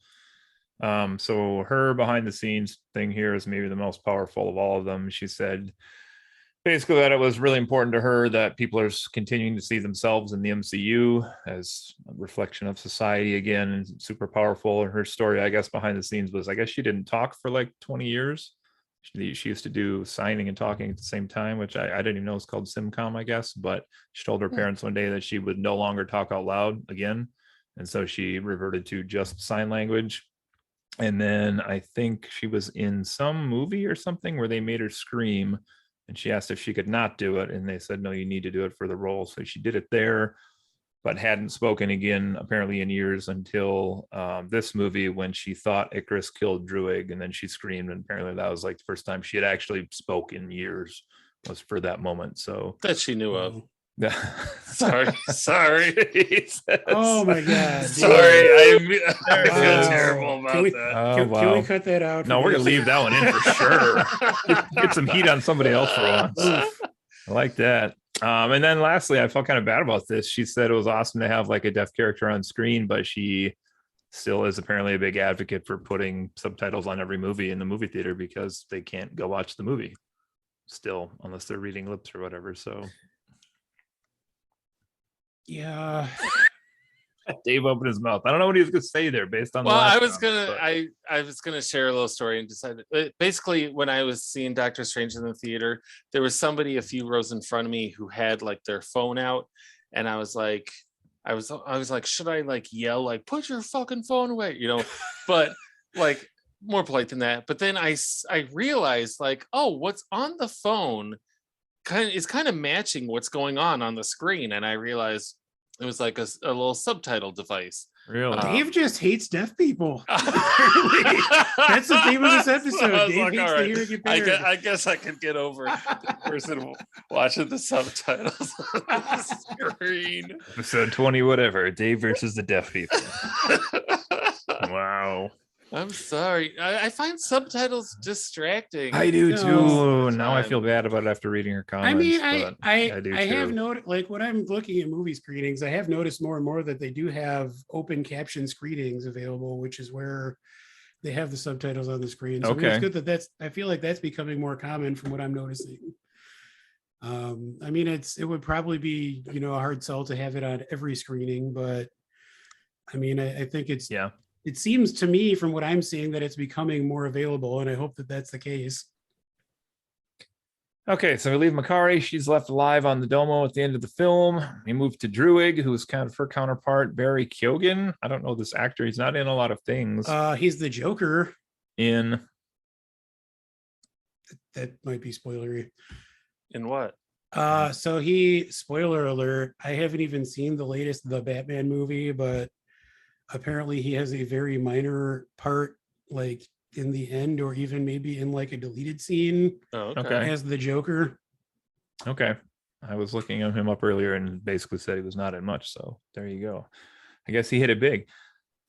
So her behind the scenes thing here is maybe the most powerful of all of them. She said basically that it was really important to her that people are continuing to see themselves in the MCU as a reflection of society again, and super powerful. And her story, I guess, behind the scenes was, I guess she didn't talk for like 20 years. She used to do signing and talking at the same time, which I didn't even know was called Simcom, I guess. But she told her parents one day that she would no longer talk out loud again. And so she reverted to just sign language. And then I think she was in some movie or something where they made her scream. And she asked if she could not do it. And they said, no, you need to do it for the role. So she did it there, but hadn't spoken again, apparently in years until this movie when she thought Icarus killed Druig. And then she screamed. And apparently that was like the first time she had actually spoke in years, was for that moment. So
that she knew of.
sorry.
Oh my God.
Sorry. I feel terrible about
that. Can we cut that out?
No, we're going to leave that one in for sure. Get some heat on somebody else for once. I like that. And then lastly, I felt kind of bad about this. She said it was awesome to have like a deaf character on screen, but she still is apparently a big advocate for putting subtitles on every movie in the movie theater because they can't go watch the movie still unless they're reading lips or whatever. So
yeah.
Dave opened his mouth. I don't know what he was going to say there based on.
Well, I was gonna share a little story and decided basically when I was seeing Doctor Strange in the theater, there was somebody a few rows in front of me who had like their phone out, and I was like, should I like yell like put your fucking phone away, But like more polite than that. But then I realized like, oh, what's on the phone is kind of matching what's going on the screen, and I realized it was like a little subtitle device.
Really?
Dave just hates deaf people. That's the theme of this episode. Dave hates to hear it get
I guess I could get over the person watching the subtitles on the screen.
Episode 20, whatever. Dave versus the deaf people. Wow.
I'm sorry. I find subtitles distracting.
I do too. Now I feel bad about it after reading her comments.
I mean,
I
have noticed, like when I'm looking at movie screenings, I have noticed more and more that they do have open caption screenings available, which is where they have the subtitles on the screen. So
okay.
It's good I feel like that's becoming more common from what I'm noticing. I mean, it would probably be, a hard sell to have it on every screening, but I mean, I think it's, it seems to me from what I'm seeing that it's becoming more available, and I hope that that's the case.
Okay, so we leave Makari. She's left alive on the Domo at the end of the film. We move to Druig, who's kind of her counterpart, Barry Keoghan. I don't know this actor. He's not in a lot of things.
He's the Joker.
In
That might be spoilery.
In what?
So he, spoiler alert, I haven't even seen the latest The Batman movie, but apparently he has a very minor part, like in the end, or even maybe in like a deleted scene
Oh,
Okay.
as the Joker.
Okay. I was looking him up earlier and basically said he was not in much. So there you go. I guess he hit it big.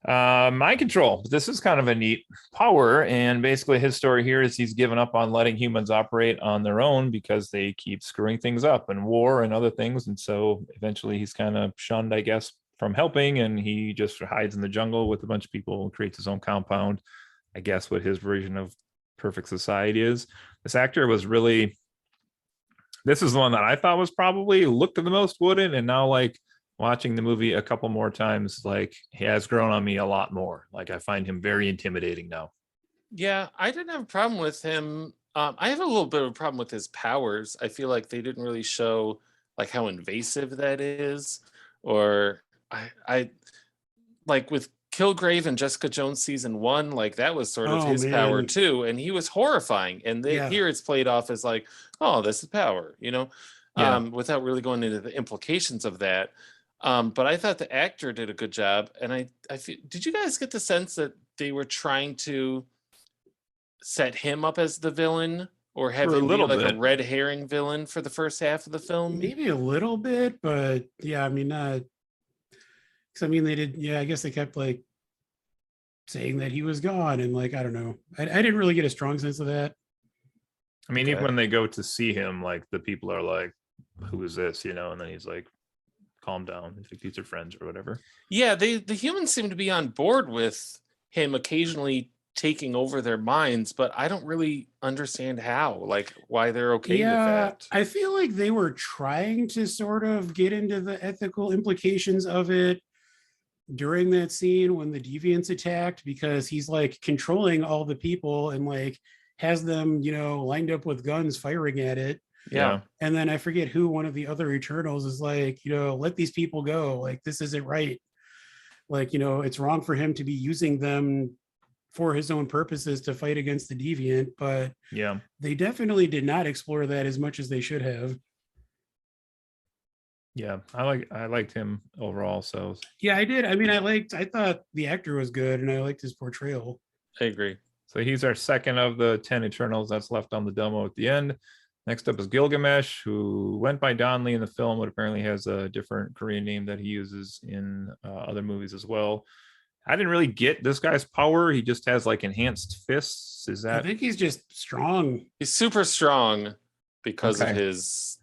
Mind control. This is kind of a neat power. And basically his story here is he's given up on letting humans operate on their own because they keep screwing things up and war and other things. And so eventually he's kind of shunned, I guess, from helping. And he just hides in the jungle with a bunch of people and creates his own compound. I guess what his version of perfect society is. This actor was really, this is the one that I thought was probably looked the most wooden. And now like watching the movie a couple more times, like he has grown on me a lot more. Like I find him very intimidating now.
Yeah, I didn't have a problem with him. I have a little bit of a problem with his powers. I feel like they didn't really show like how invasive that is, or I like with Kilgrave and Jessica Jones season 1, like that was sort of
Oh,
his power
man.
too, and he was horrifying. And
Yeah.
here it's played off as like, oh, this is power,
Yeah.
without really going into the implications of that. But I thought the actor did a good job, and I feel, did you guys get the sense that they were trying to set him up as the villain, or have
For a
him be
little
like
bit.
a red herring villain for the first half of the film?
Maybe a little bit, but yeah, I mean, not. Because I mean, they did. Yeah, I guess they kept like saying that he was gone, and like I don't know. I didn't really get a strong sense of that.
I mean, even
Okay.
when they go to see him, like the people are like, who is this? And then he's like, calm down. I think these are friends or whatever.
Yeah, the humans seem to be on board with him occasionally taking over their minds, but I don't really understand how, like why they're okay with
Yeah,
that.
I feel like they were trying to sort of get into the ethical implications of it during that scene when the deviants attacked, because he's like controlling all the people and like has them, lined up with guns firing at it.
Yeah.
And then I forget who, one of the other Eternals is like, let these people go. Like, this isn't right. Like, it's wrong for him to be using them for his own purposes to fight against the deviant. But
Yeah.
they definitely did not explore that as much as they should have.
Yeah. I liked him overall. So
Yeah, I did. I mean, I thought the actor was good and I liked his portrayal.
I agree.
he's our second of the 10 Eternals that's left on the Domo at the end. Next up is Gilgamesh, who went by Don Lee in the film, but apparently has a different Korean name that he uses in other movies as well. I didn't really get this guy's power. He just has like enhanced fists. Is
I
that
think he's just strong.
He's super strong because of
Okay.
his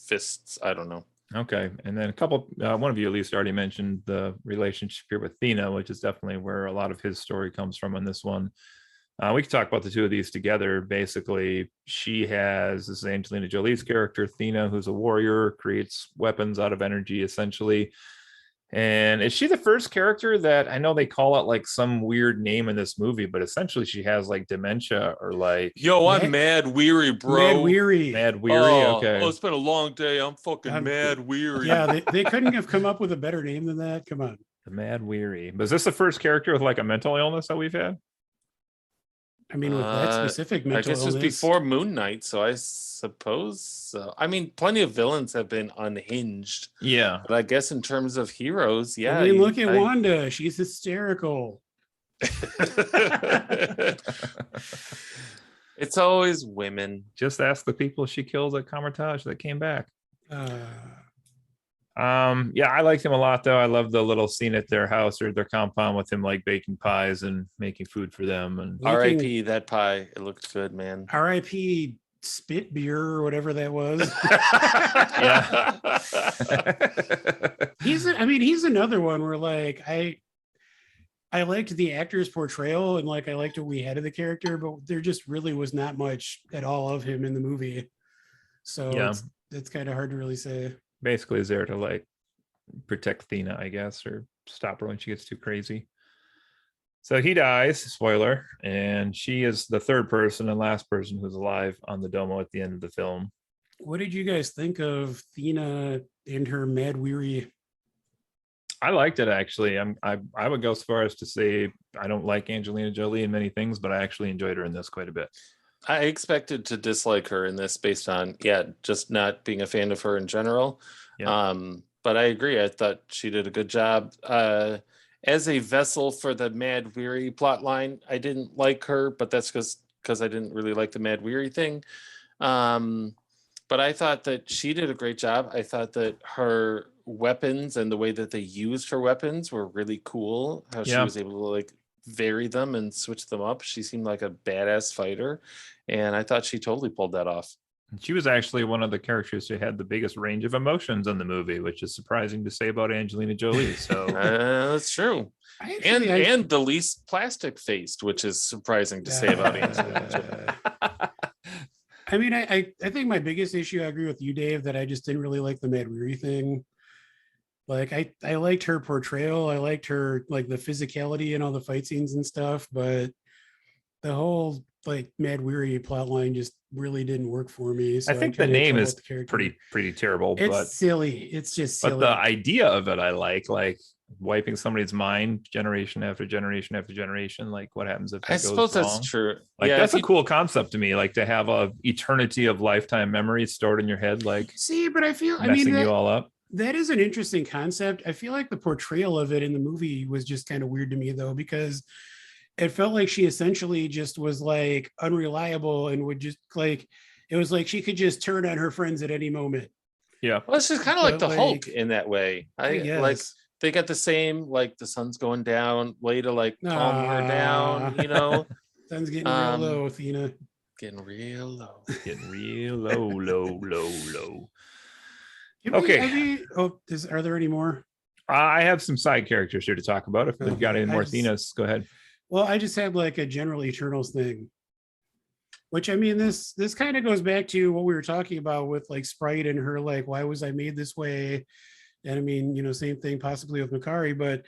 fists. I don't know.
okay? And then a couple, one of you at least already mentioned the relationship here with Thena, which is definitely where a lot of his story comes from in this one. We could talk about the two of these together. Basically, this is Angelina Jolie's character, Thena, who's a warrior, creates weapons out of energy, essentially. And is she the first character that, I know they call it like some weird name in this movie, but essentially she has like dementia or like
Yo, I'm mad weary, bro.
Mad weary.
mad weary. Okay.
Oh, it's been a long day. I'm fucking
I'm-
mad weary.
Yeah, they couldn't have come up with a better name than that. Come on.
The mad weary. But is this the first character with like a mental illness that we've had?
I mean, with that specific
I
mental
guess it was
illness.
before Moon Knight, so I suppose so. I mean, plenty of villains have been unhinged,
Yeah.
but I guess in terms of heroes, yeah.
I mean, look at Wanda. She's hysterical.
It's always women.
Just ask the people she kills at Kamertage that came back.
Uh,
Yeah, I liked him a lot though. I love the little scene at their house or their compound with him like baking pies and making food for them. And
R.I.P. that pie. It looked good, man.
R.I.P. Spit beer or whatever that was. He's another one where like I liked the actor's portrayal and like I liked what we had of the character, but there just really was not much at all of him in the movie. So
Yeah.
it's kind of hard to really say.
Basically is there to like protect Thena, I guess, or stop her when she gets too crazy. So he dies, spoiler, and she is the third person and last person who's alive on the Domo at the end of the film.
What did you guys think of Thena and her mad weary?
I liked it actually. I would go as far as to say I don't like Angelina Jolie in many things, but I actually enjoyed her in this quite a bit.
I expected to dislike her in this based on just not being a fan of her in general.
Yeah.
But I agree. I thought she did a good job. As a vessel for the Mad Weary plot line, I didn't like her, but that's because I didn't really like the Mad Weary thing. But I thought that she did a great job. I thought that her weapons and the way that they used her weapons were really cool. How she was able to like vary them and switch them up. She seemed like a badass fighter, and I thought she totally pulled that off.
She was actually one of the characters who had the biggest range of emotions in the movie, which is surprising to say about Angelina Jolie. So
that's true. And the least plastic faced, which is surprising to say about Angelina Jolie.
I mean, I think my biggest issue, I agree with you, Dave, that I just didn't really like the Mad Weary thing. Like I liked her portrayal. I liked her like the physicality and all the fight scenes and stuff, but the whole like Mad Weary plot line just really didn't work for me. So
I think the name is pretty terrible.
It's silly. It's just silly.
But the idea of it, I like wiping somebody's mind generation after generation after generation. Like what happens if that goes
suppose
wrong?
That's true.
Like that's a cool concept to me. Like to have a eternity of lifetime memories stored in your head. Like
but I feel
messing you all up.
That is an interesting concept. I feel like the portrayal of it in the movie was just kind of weird to me though, because it felt like she essentially just was like unreliable and would just like, it was like she could just turn on her friends at any moment.
Yeah.
Well, it's just kind of like the Hulk in that way. I like they got the same, like the sun's going down, way to like calm her down, you know.
Sun's getting real low, Athena.
Getting real low.
Getting real low.
Okay. Are there any more?
I have some side characters here to talk about. If you've got any more Athenas, go ahead.
Well, I just have like a general Eternals thing, which I mean, this kind of goes back to what we were talking about with like Sprite and her, like, why was I made this way? And I mean, you know, same thing possibly with Makari, but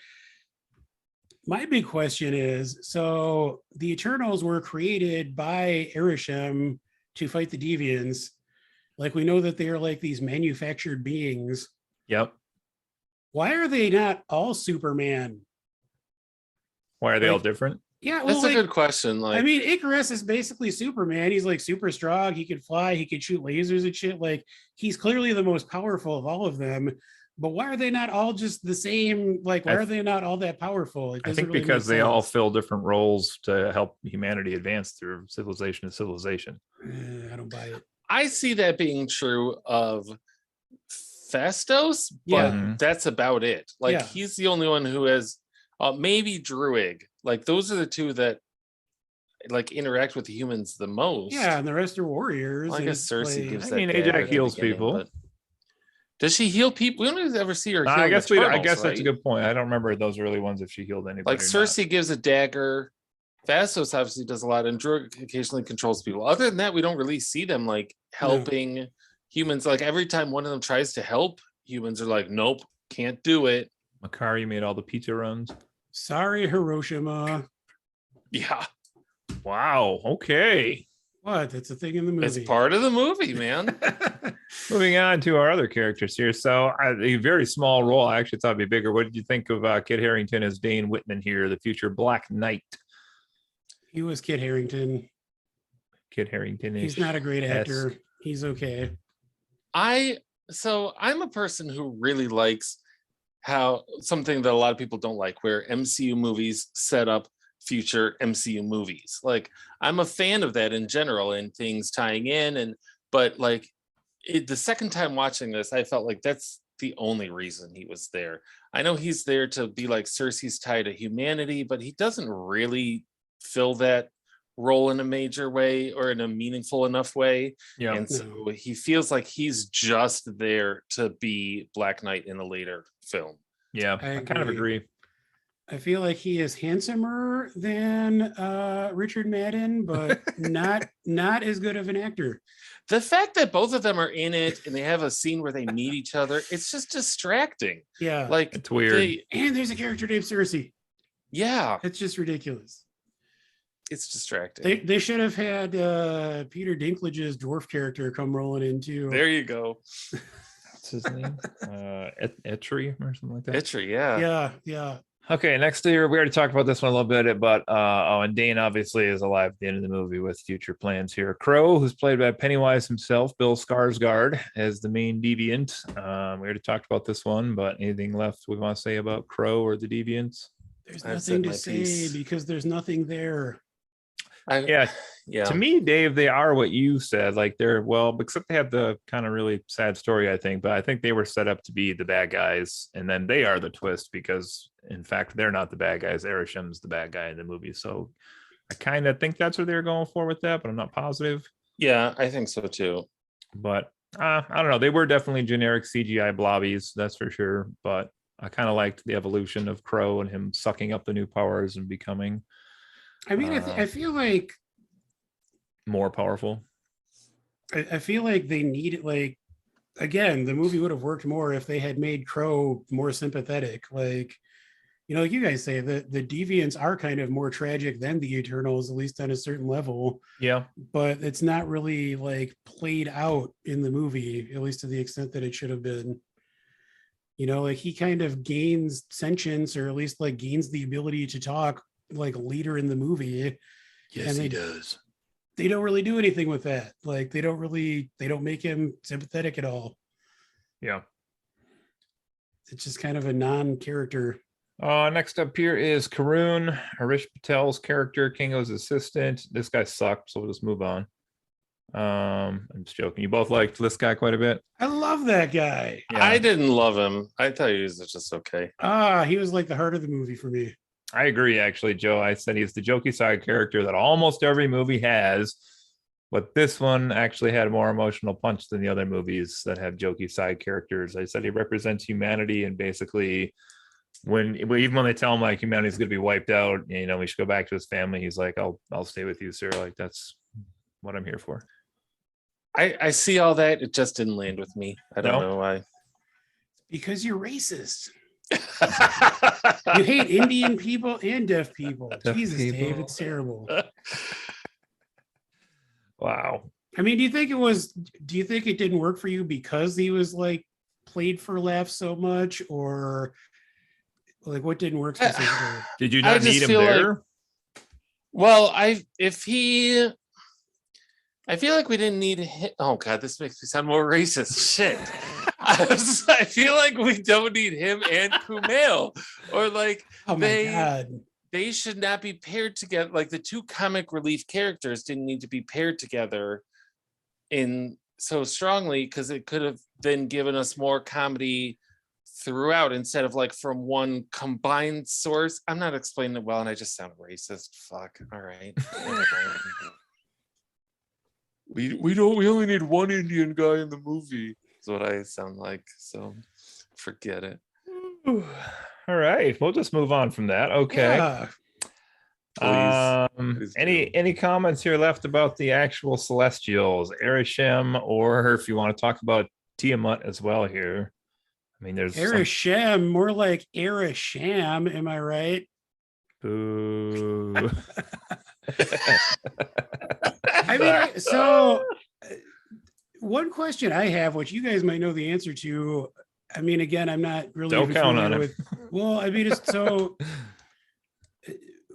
my big question is, so the Eternals were created by Arishem to fight the Deviants. Like we know that they are like these manufactured beings.
Yep.
Why are they not all Superman?
Why are they all different?
Yeah,
well, that's a good question. Like,
I mean, Icarus is basically Superman. He's like super strong. He could fly. He could shoot lasers and shit. Like, he's clearly the most powerful of all of them. But why are they not all just the same? Like, why are they not all that powerful?
I think really because they all fill different roles to help humanity advance through civilization to civilization.
I don't buy it.
I see that being true of Phastos, but that's about it. Like, he's the only one who has. Maybe Druig. Like those are the two that like interact with the humans the most.
Yeah, and the rest are warriors.
I guess Cersei gives.
I mean, Ajax heals people.
Does she heal people? We don't ever see her. Heal
I guess that's a good point. I don't remember those early ones if she healed anybody.
Like Cersei gives a dagger. Phastos obviously does a lot, and Druig occasionally controls people. Other than that, we don't really see them like helping humans. Like every time one of them tries to help, humans are like, "Nope, can't do it."
Makari made all the pizza runs.
Sorry, Hiroshima.
Yeah.
Wow. Okay.
What? That's a thing in the movie.
It's part of the movie, man.
Moving on to our other characters here. So a very small role. I actually thought it'd be bigger. What did you think of Kit Harington as Dane Whitman here, the future Black Knight?
He was Kit Harington.
Kit Harington.
He's not a great actor. He's okay.
I'm a person who really likes how something that a lot of people don't like, where MCU movies set up future MCU movies. Like I'm a fan of that in general and things tying in, but like the second time watching this, I felt like that's the only reason he was there. I know he's there to be like Cersei's tie to humanity, but he doesn't really fill that role in a major way or in a meaningful enough way. Yeah. And so he feels like he's just there to be Black Knight in a later film.
Yeah, I kind of agree.
I feel like he is handsomer than Richard Madden, but not as good of an actor.
The fact that both of them are in it and they have a scene where they meet each other, it's just distracting.
Yeah,
like
it's weird.
And there's a character named Cersei.
Yeah,
It's just ridiculous.
it's distracting.
They should have had Peter Dinklage's dwarf character come rolling in too.
There you go.
What's his name? Etri or something like that.
Itchy, yeah.
Yeah.
Okay, next year we already talked about this one a little bit, but and Dane obviously is alive at the end of the movie with future plans here. Crow, who's played by Pennywise himself, Bill Skarsgård, as the main deviant. We already talked about this one, but anything left we want to say about Crow or the deviants?
There's
I've
nothing
said
to
my
say
piece.
because there's nothing there.
Yeah. To me, Dave, they are what you said. Like they're except they have the kind of really sad story, I think. But I think they were set up to be the bad guys, and then they are the twist because, in fact, they're not the bad guys. Erishem's the bad guy in the movie. So I kind of think that's what they're going for with that, but I'm not positive.
Yeah, I think so too.
But I don't know. They were definitely generic CGI blobbies, that's for sure. But I kind of liked the evolution of Crow and him sucking up the new powers and becoming.
I mean, I feel like
more powerful.
I feel like they need like again, the movie would have worked more if they had made Crow more sympathetic. Like, like you guys say, the deviants are kind of more tragic than the Eternals, at least on a certain level.
Yeah.
But it's not really like played out in the movie, at least to the extent that it should have been. Like he kind of gains sentience, or at least like gains the ability to talk like later in the movie.
Yes, he does.
They don't really do anything with that. Like they don't make him sympathetic at all.
Yeah.
It's just kind of a non-character.
Next up here is Karun, Harish Patel's character, Kingo's assistant. This guy sucked, so we'll just move on. I'm just joking. You both liked this guy quite a bit.
I love that guy.
Yeah.
I didn't love him. I thought he was just okay.
He was like the heart of the movie for me.
I agree, actually, Joe. I said he's the jokey side character that almost every movie has, but this one actually had a more emotional punch than the other movies that have jokey side characters. I said he represents humanity, and basically, even when they tell him like humanity's going to be wiped out, we should go back to his family, he's like, "I'll stay with you, sir. Like that's what I'm here for."
I see all that. It just didn't land with me. I don't know why.
Because you're racist. You hate Indian people and deaf people. Jesus, Dave, it's terrible.
Wow.
I mean, do you think it didn't work for you because he was like played for laughs so much, or like what didn't work specifically?
Did you not need him there?
I feel like we didn't need him. Oh God, this makes me sound more racist. Shit. I feel like we don't need him and Kumail, or like they should not be paired together. Like the two comic relief characters didn't need to be paired together in so strongly, because it could have then given us more comedy throughout instead of like from one combined source. I'm not explaining it well, and I just sound racist. Fuck. All right. We only need one Indian guy in the movie. Is what I sound like. So forget it.
All right, we'll just move on from that. Okay.
Yeah. Please
Any comments here left about the actual Celestials, Erishem, or if you want to talk about Tiamat as well here? I mean, there's
Erishem, more like Erisham. Am I right?
Boo.
I mean, so one question I have, which you guys might know the answer to. I mean, again, I'm not really.
Don't count on it.
Well, I mean, it's so.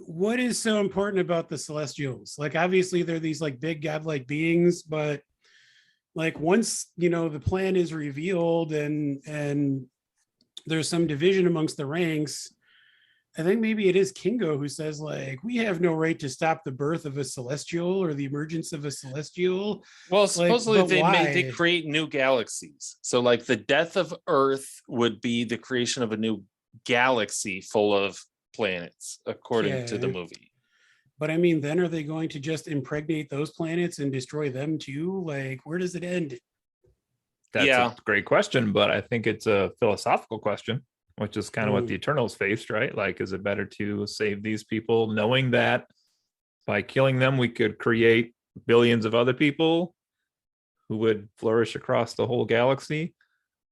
What is so important about the Celestials? Like, obviously, they're these like big godlike beings, but like once the plan is revealed and there's some division amongst the ranks, I think maybe it is Kingo who says like, we have no right to stop the birth of a celestial or the emergence of a celestial.
Well, supposedly they create new galaxies. So like the death of Earth would be the creation of a new galaxy full of planets, according to the movie.
But I mean, then are they going to just impregnate those planets and destroy them too? Like, where does it end?
That's a great question, but I think it's a philosophical question, which is kind of what the Eternals faced, right? Like, is it better to save these people, knowing that by killing them, we could create billions of other people who would flourish across the whole galaxy?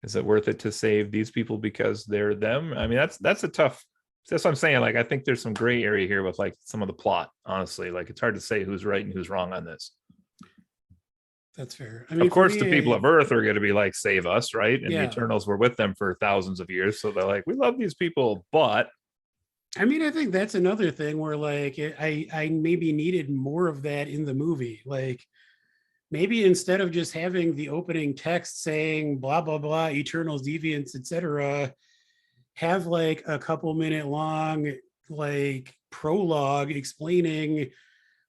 Is it worth it to save these people because they're them? I mean, that's a tough That's what I'm saying. Like, I think there's some gray area here with like some of the plot. Honestly, like it's hard to say who's right and who's wrong on this.
That's fair.
Of course, the people of Earth are going to be like, save us, right? And the Eternals were with them for thousands of years, so they're like, we love these people, but
I mean, I think that's another thing where like I maybe needed more of that in the movie. Like maybe instead of just having the opening text saying blah blah blah, Eternals, deviants, etc., have like a couple minute long like prologue explaining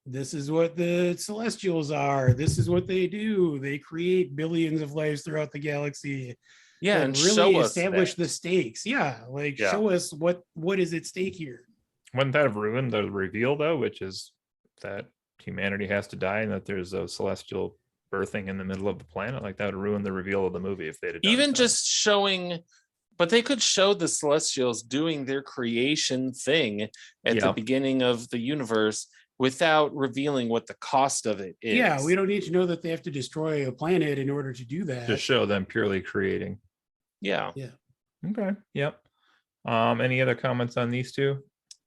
this is what the Celestials are. This is what they do. They create billions of lives throughout the galaxy.
Yeah,
like
and
really
show us
establish
that.
the stakes. Yeah, like show us what is at stake here.
Wouldn't that have ruined the reveal though, which is that humanity has to die and that there's a celestial birthing in the middle of the planet? Like that would ruin the reveal of the movie if they'd have done
Even
that.
just showing, but they could show the Celestials doing their creation thing at the beginning of the universe without revealing what the cost of it is.
Yeah, we don't need to know that they have to destroy a planet in order to do that.
Just show them purely creating.
Yeah.
Okay. Yep. Any other comments on these two?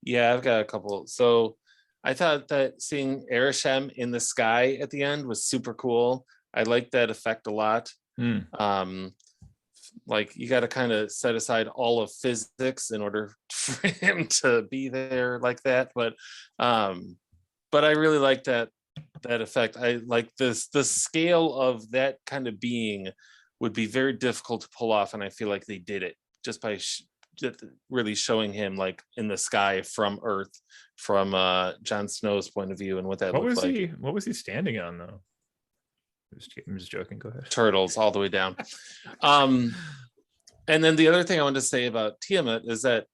Yeah, I've got a couple. So I thought that seeing Arishem in the sky at the end was super cool. I like that effect a lot. Like you got to kind of set aside all of physics in order for him to be there like that. But I really like that effect. I like the scale of that kind of being would be very difficult to pull off, and I feel like they did it just by just really showing him like in the sky from Earth, from Jon Snow's point of view, and what that looked like.
What was he standing on though? I'm just joking. Go ahead.
Turtles all the way down. And then the other thing I wanted to say about Tiamat is that,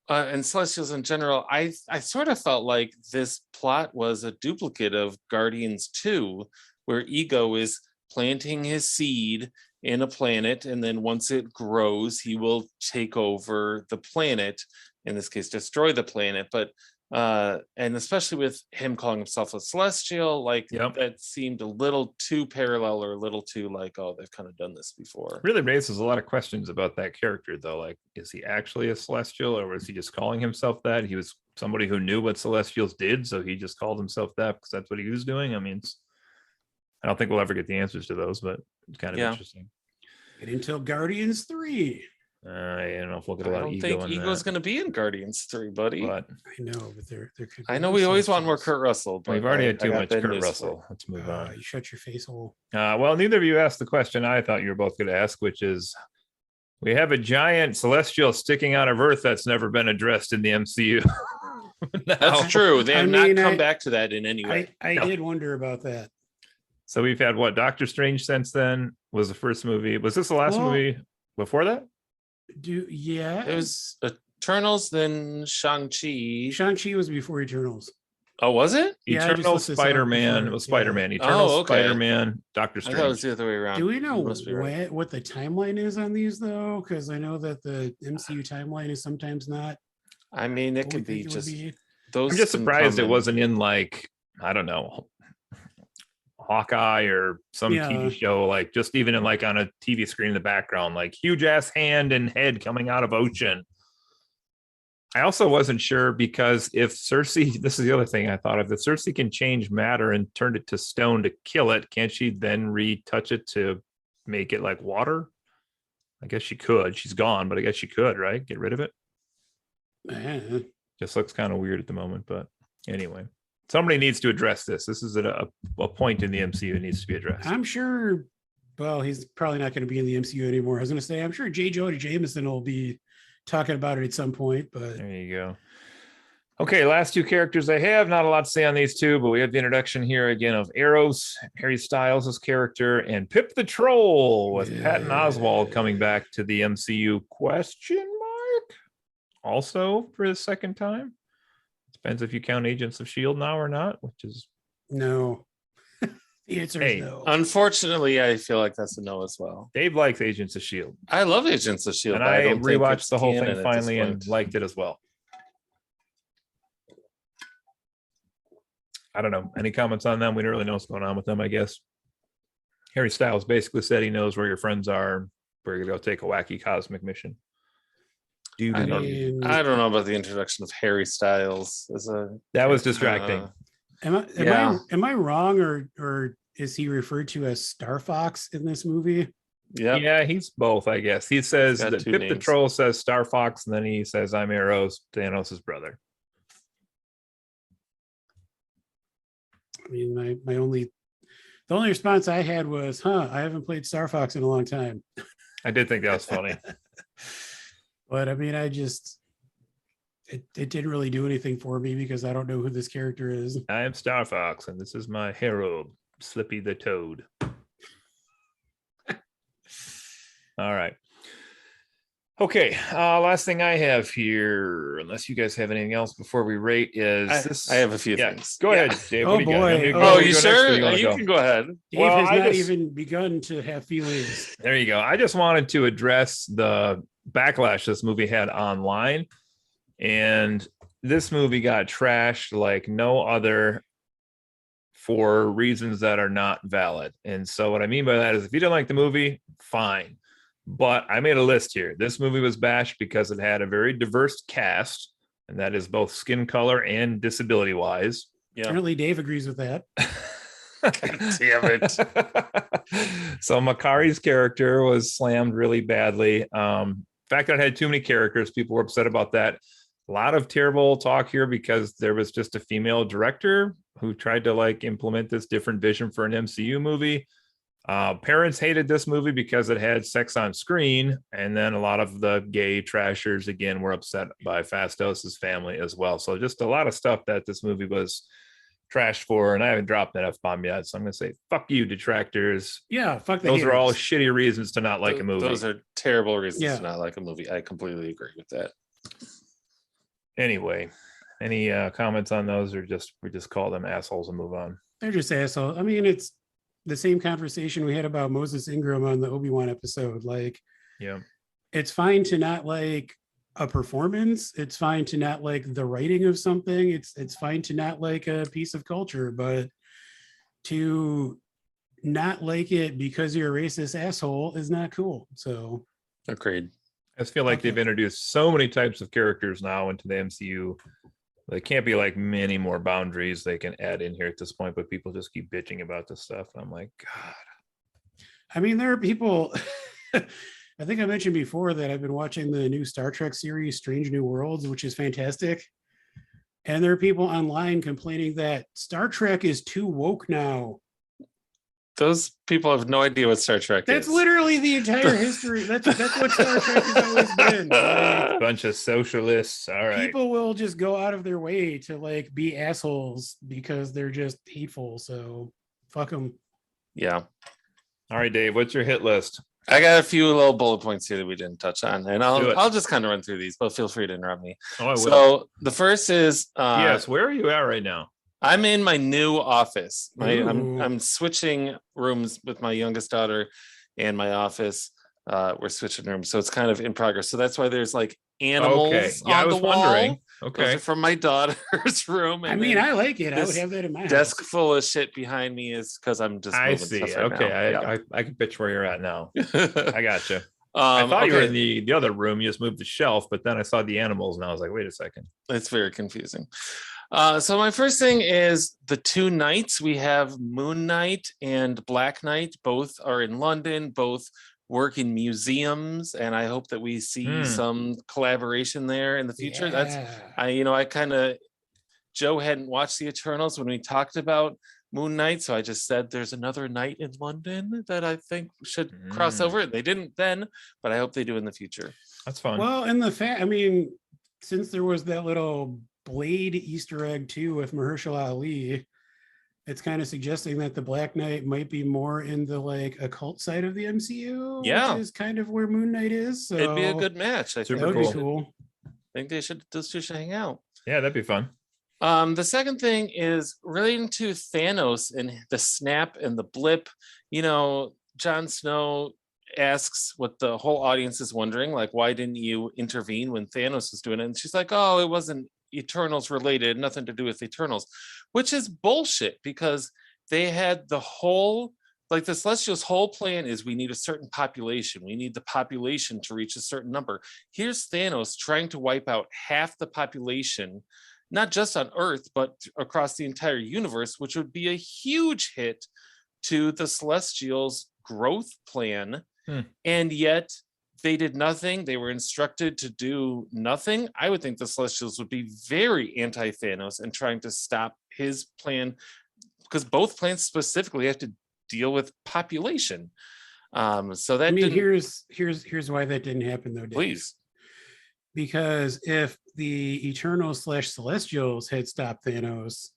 and Celestials in general, I sort of felt like this plot was a duplicate of Guardians 2, where Ego is planting his seed in a planet, and then once it grows, he will take over the planet, in this case, destroy the planet. But and especially with him calling himself a Celestial, like that seemed a little too parallel, or a little too like, oh, they've kind of done this before.
Really raises a lot of questions about that character though. Like, is he actually a Celestial, or was he just calling himself that? He was somebody who knew what Celestials did, so he just called himself that because that's what he was doing. I mean, I don't think we'll ever get the answers to those, but it's kind of interesting.
Get until Guardians 3.
I don't know if we'll get a lot of ego.
I don't think Ego's going to be in Guardians 3, buddy.
But
I know, but there could.
I know we always want more Kurt Russell, but
we've already had too much Kurt Russell. Let's move on.
You shut your face hole.
Well, neither of you asked the question I thought you were both going to ask, which is, we have a giant Celestial sticking out of Earth that's never been addressed in the MCU.
That's true. They have not come back to that in any way.
I did wonder about that.
So we've had what? Doctor Strange since then was the first movie. Was this the last movie before that?
It
was Eternals, then Shang-Chi.
Shang-Chi was before Eternals.
Oh, was it?
Eternals, Spider-Man. It was Spider-Man. Eternals, Spider-Man, Doctor Strange.
I thought it was the other way around.
Do we know what the timeline is on these though? Because I know that the MCU timeline is sometimes not.
I mean, it could be just those.
I'm just surprised it wasn't in like, I don't know, Hawkeye or some TV show, like just even in like on a TV screen in the background, like huge ass hand and head coming out of ocean. I also wasn't sure because if Cersei, this is the other thing I thought of, that Cersei can change matter and turn it to stone to kill it, can't she then retouch it to make it like water? I guess she could. She's gone, but I guess she could, right? Get rid of it. Just looks kind of weird at the moment, but anyway. Somebody needs to address this. This is a point in the MCU that needs to be addressed.
I'm sure, well, he's probably not going to be in the MCU anymore. I was going to say, I'm sure J. Jonah Jameson will be talking about it at some point, but
there you go. Okay, last two characters I have. Not a lot to say on these two, but we have the introduction here again of Eros, Harry Styles' character, and Pip the Troll with Patton Oswalt coming back to the MCU, ? Also for the second time. Depends if you count Agents of S.H.I.E.L.D. now or not, which is
no. The answer is no.
Unfortunately, I feel like that's a no as well.
Dave likes Agents of S.H.I.E.L.D.
I love Agents of S.H.I.E.L.D.
And I rewatched the whole thing finally and liked it as well. I don't know. Any comments on them? We don't really know what's going on with them, I guess. Harry Styles basically said he knows where your friends are. We're going to go take a wacky cosmic mission. Dude,
I
I don't,
mean,
I don't know about the introduction of Harry Styles as a.
that was distracting.
am I wrong, or is he referred to as Star Fox in this movie?
Yep.
Yeah, he's both, I guess. He says
got
that
two
Pip the
names.
Troll says Star Fox, and then he says I'm Arrows, Thanos' brother.
I mean, the only response I had was, I haven't played Star Fox in a long time.
I did think that was funny.
But I mean, it didn't really do anything for me because I don't know who this character is.
I am Star Fox, and this is my hero, Slippy the Toad. All right. Okay. Last thing I have here, unless you guys have anything else before we rate, is this.
I have a few things.
Go ahead, Dave.
Oh,
What do you got?
boy.
Want me to go-
Oh,
Oh,
we
you
go next, or
sure?
you wanna
You
go?
can go ahead.
Dave
Well,
has
I
not
just-
even begun to have feelings.
There you go. I just wanted to address the backlash this movie had online. And this movie got trashed like no other for reasons that are not valid. And so what I mean by that is if you didn't like the movie, fine. But I made a list here. This movie was bashed because it had a very diverse cast, and that is both skin color and disability wise.
Yeah.
Apparently, Dave agrees with that.
Damn it.
So Makari's character was slammed really badly. The fact that it had too many characters, people were upset about that. A lot of terrible talk here because there was just a female director who tried to like implement this different vision for an MCU movie. Parents hated this movie because it had sex on screen, and then a lot of the gay trashers again were upset by Fastos's family as well. So just a lot of stuff that this movie was trashed for, and I haven't dropped that F-bomb yet, so I'm gonna say fuck you, detractors.
Yeah, fuck the
Those are all
haters.
shitty reasons to not like a movie.
Those are terrible reasons
Yeah.
to not like a movie. I completely agree with that.
Anyway, any comments on those, or we just call them assholes and move on?
They're just assholes. I mean, it's the same conversation we had about Moses Ingram on the Obi-Wan episode. Like,
Yeah.
it's fine to not like a performance. It's fine to not like the writing of something. It's fine to not like a piece of culture, but to not like it because you're a racist asshole is not cool. So
Agreed.
I just feel like they've introduced so many types of characters now into the MCU. There can't be like many more boundaries they can add in here at this point, but people just keep bitching about this stuff. And I'm like, God.
I mean, there are people. I think I mentioned before that I've been watching the new Star Trek series, Strange New Worlds, which is fantastic. And there are people online complaining that Star Trek is too woke now.
Those people have no idea what Star Trek
That's
is.
literally the entire history. That's what Star Trek has always been. Like,
Bunch of socialists. All right.
people will just go out of their way to like be assholes because they're just hateful. So fuck them.
Yeah.
All right, Dave, what's your hit list?
I got a few little bullet points here that we didn't touch on, and
Do it.
I'll just kind of run through these, but feel free to interrupt me.
Oh, I will.
So the first is
Yes, where are you at right now?
I'm in my new office.
Ooh.
I'm switching rooms with my youngest daughter and my office. We're switching rooms, so it's kind of in progress. So that's why there's like animals
Okay. Yeah, I
on
was
the wall.
wondering.
Those
Okay.
are from my daughter's room.
I
and
mean,
then
I like it. I would
this
have that in my
desk
house.
full of shit behind me is because I'm just
I
moving
see.
stuff right
Okay.
now.
I can pitch where you're at now.
Yeah.
I gotcha. I thought you were
okay.
in the other room. You just moved the shelf, but then I saw the animals and I was like, wait a second.
It's very confusing. So my first thing is the two nights. We have Moon Knight and Black Knight. Both are in London. Both work in museums, and I hope that we see some collaboration there in the future. That's
Yeah.
I kind of Joe hadn't watched the Eternals when we talked about Moon Knight, so I just said there's another night in London that I think should cross over. They didn't then, but I hope they do in the future.
That's fun.
Well, and the fact, I mean, since there was that little Blade Easter egg too with Mahershala Ali, it's kind of suggesting that the Black Knight might be more in the like occult side of the MCU.
Yeah.
Which is kind of where Moon Knight is. So
It'd be a good match. I think
Super
that would
cool.
be cool.
I think those two should hang out.
Yeah, that'd be fun.
The second thing is relating to Thanos and the snap and the blip. Jon Snow asks what the whole audience is wondering, like, why didn't you intervene when Thanos was doing it? And she's like, oh, it wasn't Eternals related, nothing to do with Eternals, which is bullshit because they had the whole like the Celestials' whole plan is we need a certain population. We need the population to reach a certain number. Here's Thanos trying to wipe out half the population, not just on Earth, but across the entire universe, which would be a huge hit to the Celestials' growth plan. And yet they did nothing. They were instructed to do nothing. I would think the Celestials would be very anti-Thanos and trying to stop his plan, because both plans specifically have to deal with population. So that,
I mean, here's why that didn't happen though, Dave.
Please.
Because if the Eternals / Celestials had stopped Thanos,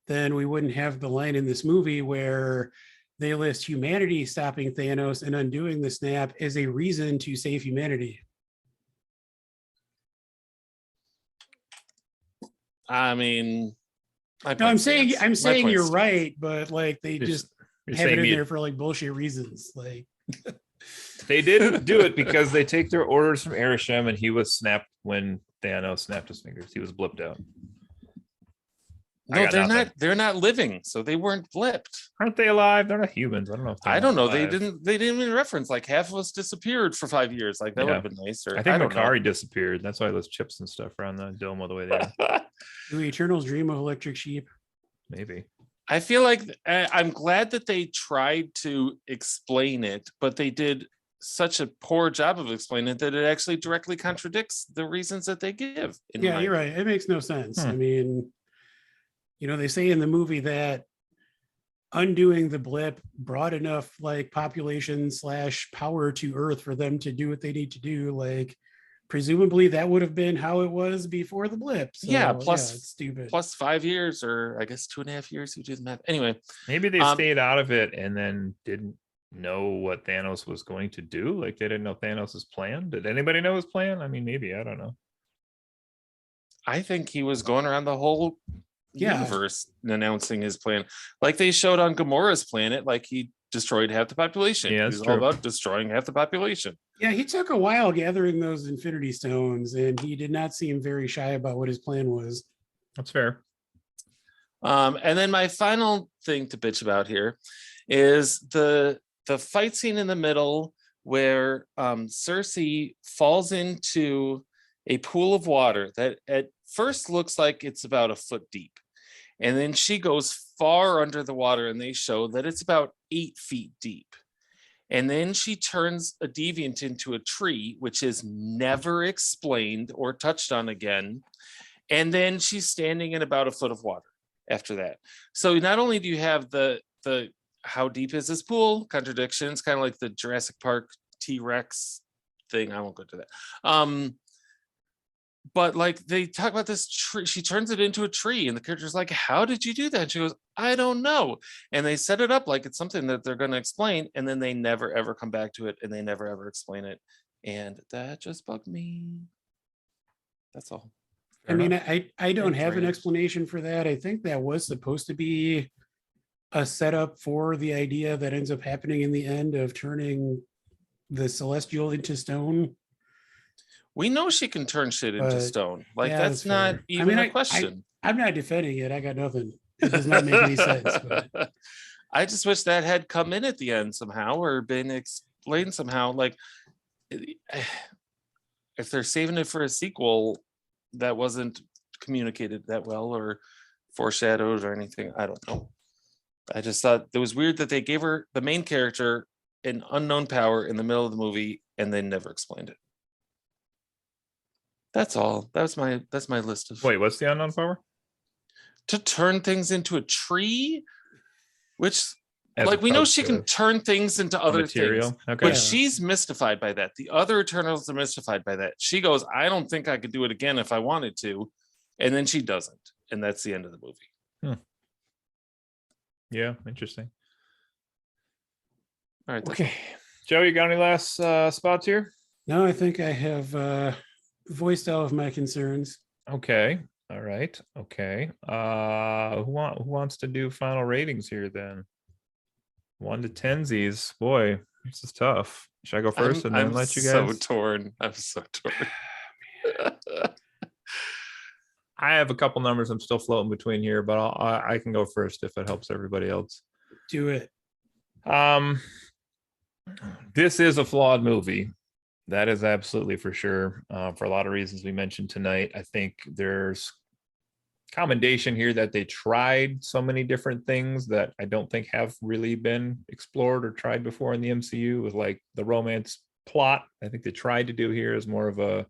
then we wouldn't have the line in this movie where they list humanity stopping Thanos and undoing the snap as a reason to save humanity.
I mean,
I'm saying you're right, but like they just have it in there for like bullshit reasons. Like
they didn't do it because they take their orders from Arishem, and he was snapped when Thanos snapped his fingers. He was blipped out.
No, they're not. They're not living, so they weren't blipped.
Aren't they alive? They're not humans. I don't know.
I don't know. They didn't even reference like half of us disappeared for 5 years. Like that would have been nicer.
I think Makari disappeared. That's why those chips and stuff around the dome all the way there.
Do Eternals dream of electric sheep?
Maybe.
I feel like I'm glad that they tried to explain it, but they did such a poor job of explaining it that it actually directly contradicts the reasons that they give.
Yeah, you're right. It makes no sense. I mean, you know, they say in the movie that undoing the blip brought enough like population / power to Earth for them to do what they need to do. Like, presumably that would have been how it was before the blip. So, it's stupid.
Plus 5 years, or I guess 2.5 years. You do the math. Anyway,
maybe they stayed out of it and then didn't know what Thanos was going to do. Like they didn't know Thanos's plan. Did anybody know his plan? I mean, maybe, I don't know.
I think he was going around the whole universe announcing his plan, like they showed on Gamora's planet. Like he destroyed half the population.
Yeah,
he's all about destroying half the population.
Yeah, he took a while gathering those Infinity Stones, and he did not seem very shy about what his plan was.
That's fair.
And then my final thing to bitch about here is the fight scene in the middle where Cersei falls into a pool of water that at first looks like it's about a foot deep. And then she goes far under the water, and they show that it's about 8 feet deep. And then she turns a deviant into a tree, which is never explained or touched on again. And then she's standing in about a foot of water after that. So not only do you have the how deep is this pool contradictions, kind of like the Jurassic Park T-Rex thing. I won't go to that. But like they talk about this tree, she turns it into a tree, and the character's like, how did you do that? And she goes, I don't know. And they set it up like it's something that they're going to explain, and then they never ever come back to it, and they never ever explain it. And that just bugged me. That's all.
I mean, I don't have an explanation for that. I think that was supposed to be a setup for the idea that ends up happening in the end of turning the Celestial into stone.
We know she can turn shit into stone. Like that's not even a question.
I'm not defending it. I got nothing. It does not make any sense. But
I just wish that had come in at the end somehow, or been explained somehow. Like if they're saving it for a sequel, that wasn't communicated that well or foreshadowed or anything. I don't know. I just thought it was weird that they gave her, the main character, an unknown power in the middle of the movie, and they never explained it. That's all. That's my list of.
Wait, what's the unknown power?
To turn things into a tree, which like we know she can turn things into other things, but she's mystified by that. The other Eternals are mystified by that. She goes, I don't think I could do it again if I wanted to, and then she doesn't, and that's the end of the movie.
Yeah, interesting.
All right,
okay, Joe, you got any last spots here?
No, I think I have voiced all of my concerns.
Okay, all right, okay. Who wants to do final ratings here then? 1 to 10s. Boy, this is tough. Should I go first and then let you guys?
I'm so torn.
I have a couple numbers I'm still floating between here, but I can go first if it helps everybody else.
Do it.
Um, this is a flawed movie. That is absolutely for sure. For a lot of reasons we mentioned tonight. I think there's commendation here that they tried so many different things that I don't think have really been explored or tried before in the MCU, with like the romance plot. I think they tried to do here is more of a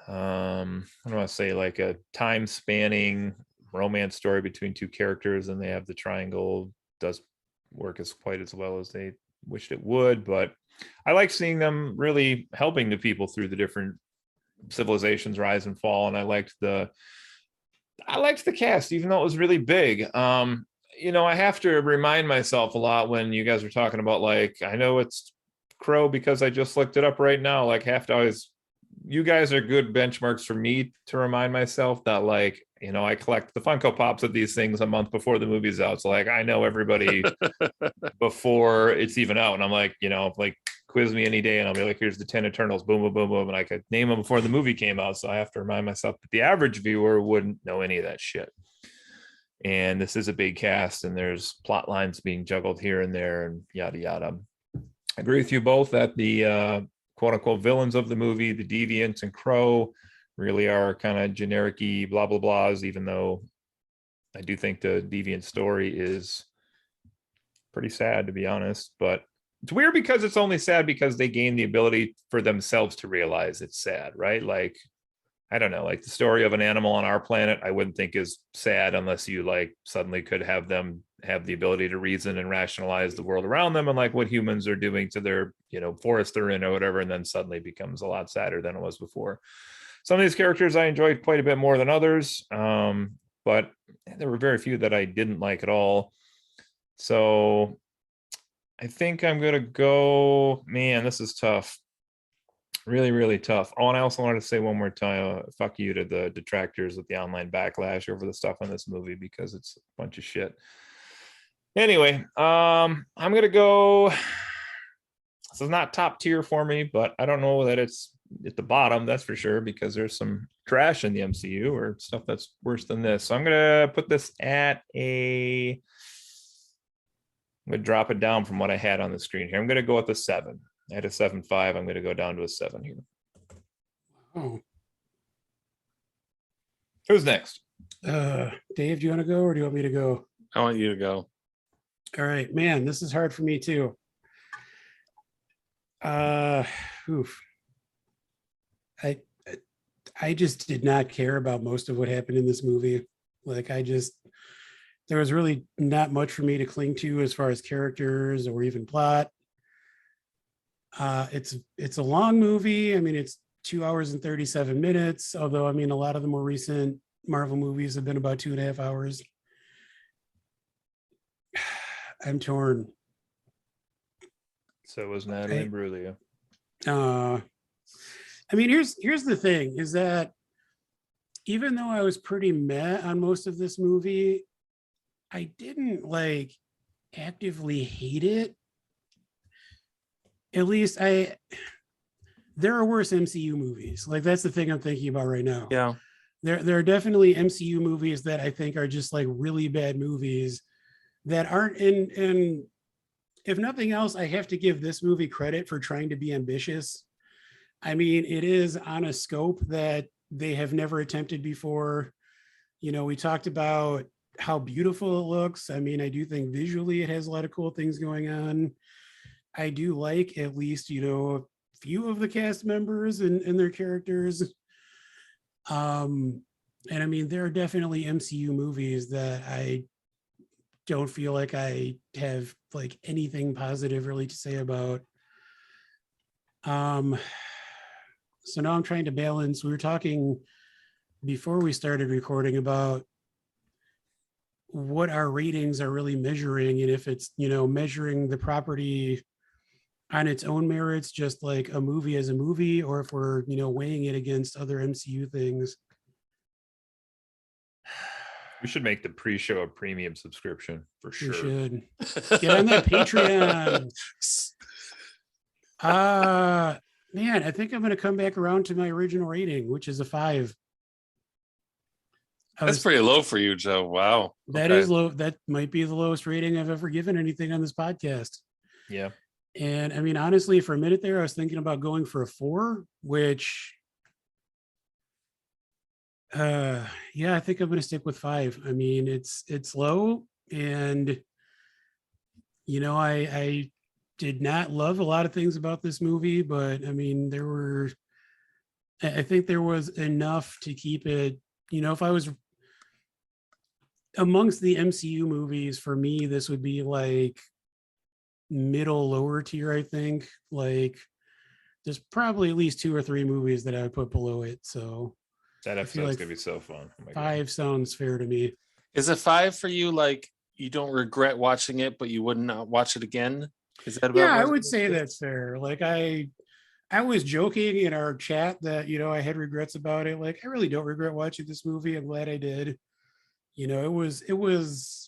I don't want to say like a time spanning romance story between two characters, and they have the triangle does work as quite as well as they wished it would. But I like seeing them really helping the people through the different civilizations rise and fall, and I liked the cast, even though it was really big. I have to remind myself a lot when you guys are talking about, like, I know it's Crow because I just looked it up right now. Like, have to always, you guys are good benchmarks for me to remind myself that, like, I collect the Funko Pops of these things a month before the movie's out. So, like, I know everybody before it's even out. And I'm like, like, quiz me any day and I'll be like, here's the 10 Eternals, boom, boom, boom, boom. And I could name them before the movie came out. So I have to remind myself that the average viewer wouldn't know any of that shit. And this is a big cast and there's plot lines being juggled here and there and yada, yada. I agree with you both that the quote unquote villains of the movie, the Deviants and Crow, really are kind of generic-y blah, blah, blahs, even though I do think the Deviant story is pretty sad, to be honest. But it's weird because it's only sad because they gain the ability for themselves to realize it's sad, right? Like, I don't know, like the story of an animal on our planet, I wouldn't think is sad unless you like suddenly could have them have the ability to reason and rationalize the world around them and like what humans are doing to their, forest they're in or whatever. And then suddenly becomes a lot sadder than it was before. Some of these characters I enjoyed quite a bit more than others. But there were very few that I didn't like at all. So I think I'm going to go, man, this is tough. Really, really tough. Oh, and I also wanted to say one more time, fuck you to the detractors with the online backlash over the stuff in this movie because it's a bunch of shit. Anyway, I'm going to go, this is not top tier for me, but I don't know that it's at the bottom, that's for sure, because there's some trash in the MCU or stuff that's worse than this. So I'm going to put this at I'm going to drop it down from what I had on the screen here. I'm going to go with a 7. I had a 7.5. I'm going to go down to a 7 here.
Oh.
Who's next?
Dave, do you want to go or do you want me to go?
I want you to go.
All right, man, this is hard for me too. Oof. I just did not care about most of what happened in this movie. Like, there was really not much for me to cling to as far as characters or even plot. It's a long movie. I mean, it's 2 hours and 37 minutes, although I mean a lot of the more recent Marvel movies have been about 2.5 hours. I'm torn.
So was Natalie Imbruglia.
I mean, here's the thing is that even though I was pretty meh on most of this movie, I didn't like actively hate it. At least there are worse MCU movies. Like, that's the thing I'm thinking about right now.
Yeah.
There are definitely MCU movies that I think are just like really bad movies that aren't in, and if nothing else, I have to give this movie credit for trying to be ambitious. I mean, it is on a scope that they have never attempted before. We talked about how beautiful it looks. I mean, I do think visually it has a lot of cool things going on. I do like at least, a few of the cast members and their characters. And I mean, there are definitely MCU movies that I don't feel like I have like anything positive really to say about. So now I'm trying to balance. We were talking before we started recording about what our ratings are really measuring, and if it's, measuring the property on its own merits, just like a movie as a movie, or if we're, weighing it against other MCU things.
We should make the pre-show a premium subscription for sure.
We should get on that Patreon. Man, I think I'm going to come back around to my original rating, which is a 5.
That's pretty low for you, Joe. Wow.
That is low. That might be the lowest rating I've ever given anything on this podcast.
Yeah.
And I mean, honestly, for a minute there, I was thinking about going for a 4, which, yeah, I think I'm going to stick with 5. I mean, it's low, and I did not love a lot of things about this movie, but I mean, I think there was enough to keep it. If I was amongst the MCU movies, for me, this would be like middle lower tier. I think like there's probably at least 2 or 3 movies that I would put below it. So
that episode's gonna be so fun. Oh
5 sounds fair to me.
Is a 5 for you? Like you don't regret watching it, but you would not watch it again? Is that about?
Yeah, I would say that's fair. Like I was joking in our chat that I had regrets about it. Like I really don't regret watching this movie. I'm glad I did. It was.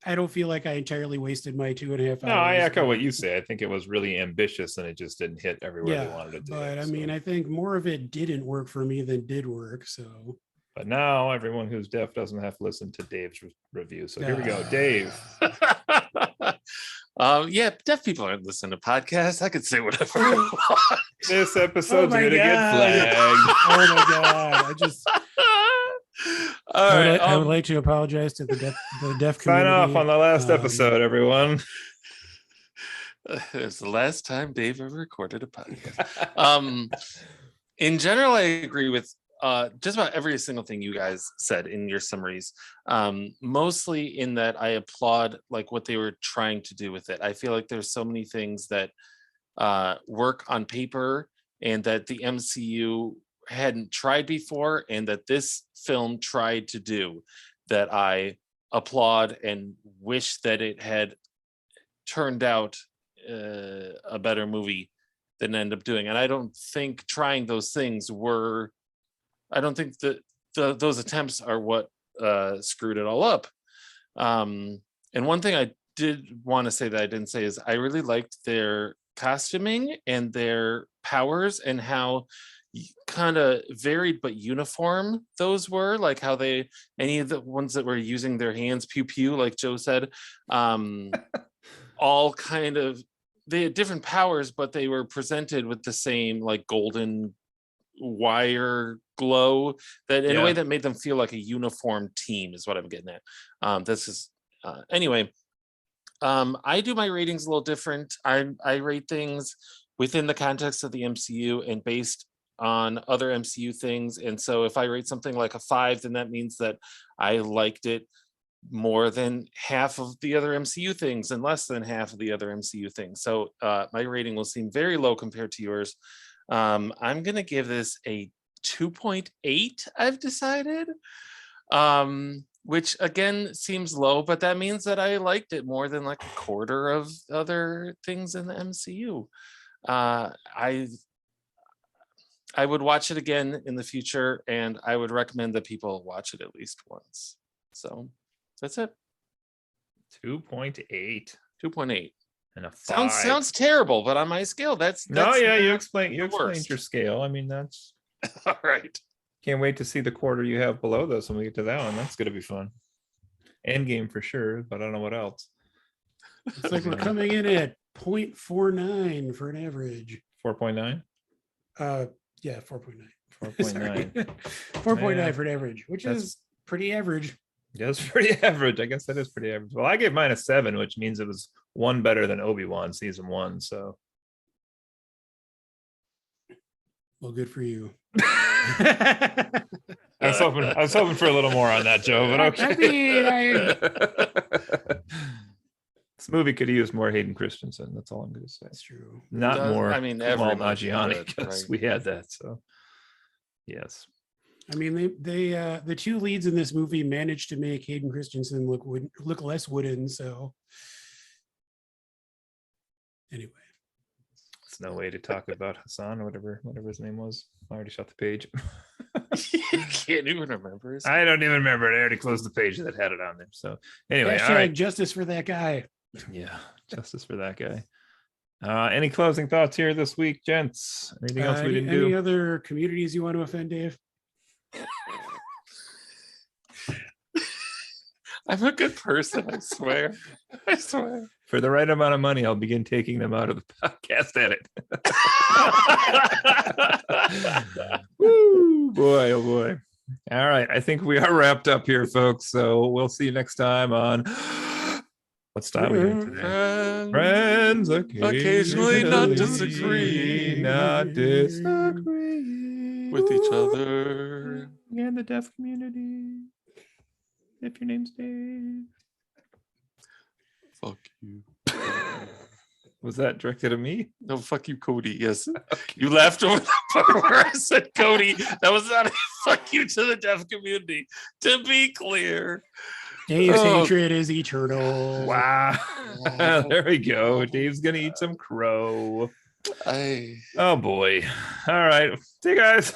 I don't feel like I entirely wasted my 2.5 hours.
No, I echo what you say. I think it was really ambitious and it just didn't hit everywhere they wanted it to.
But I mean, I think more of it didn't work for me than did work. So.
But now everyone who's deaf doesn't have to listen to Dave's review. So here we go, Dave.
Yeah, deaf people aren't listening to podcasts. I could say whatever I want.
This episode's gonna get flagged.
Oh my god! I would like to apologize to the deaf community.
Sign off on the last episode, everyone.
It's the last time Dave ever recorded a podcast. In general, I agree with just about every single thing you guys said in your summaries. Mostly in that I applaud like what they were trying to do with it. I feel like there's so many things that work on paper and that the MCU hadn't tried before, and that this film tried to do, that I applaud and wish that it had turned out a better movie than it ended up doing. And I don't think trying those things were, I don't think that those attempts are what screwed it all up. And one thing I did want to say that I didn't say is I really liked their costuming and their powers and how kind of varied but uniform those were, like how any of the ones that were using their hands, pew pew, like Joe said, all kind of, they had different powers, but they were presented with the same like golden wire glow that in a way that made them feel like a uniform team is what I'm getting at. This is anyway, I do my ratings a little different. I rate things within the context of the MCU and based on other MCU things. And so if I rate something like a 5, then that means that I liked it more than half of the other MCU things and less than half of the other MCU things. So my rating will seem very low compared to yours. I'm going to give this a 2.8, I've decided, which again seems low, but that means that I liked it more than like a quarter of other things in the MCU. I would watch it again in the future, and I would recommend that people watch it at least once. So that's it.
2.8.
2.8.
And a 5.
Sounds terrible, but on my scale, that's
no, yeah, you explained your scale. I mean, that's
all right.
Can't wait to see the quarter you have below this when we get to that one. That's gonna be fun. Endgame for sure, but I don't know what else.
It's like we're coming in at 0.49 for an average.
4.9.
Yeah, 4.9.
4.9.
4.9 for an average, which is pretty average.
Yeah, it's pretty average. I guess that is pretty average. Well, I gave mine a 7, which means it was 1 better than Obi-Wan season 1. So,
well, good for you.
I was hoping for a little more on that, Joe. But okay. This movie could have used more Hayden Christensen. That's all I'm going to say.
That's true.
Not more.
I mean,
Kumail Nanjiani, because we had that. So, yes.
I mean, they the 2 leads in this movie managed to make Hayden Christensen look less wooden. So, anyway,
it's no way to talk about Hassan or whatever his name was. I already shut the page.
Can't even remember his name.
I don't even remember it. I already closed the page that had it on there. So anyway,
hashtag
all right.
Justice for that guy.
Yeah, justice for that guy. Any closing thoughts here this week, gents? Anything else we didn't do?
Any other communities you want to offend, Dave?
I'm a good person, I swear. I swear.
For the right amount of money, I'll begin taking them out of the podcast edit. Woo, boy, oh boy. All right. I think we are wrapped up here, folks. So we'll see you next time on what style are we in today? Friends
occasionally not disagree.
Not disagree
With each other.
and the deaf community. If your name's Dave.
Fuck you.
Was that directed at me?
No, fuck you, Cody. Yes. You laughed over the part where I said Cody. That was not a fuck you to the deaf community. To be clear.
Dave's hatred is eternal.
Wow. There we go. Dave's gonna eat some crow. Oh boy. All right. See you guys.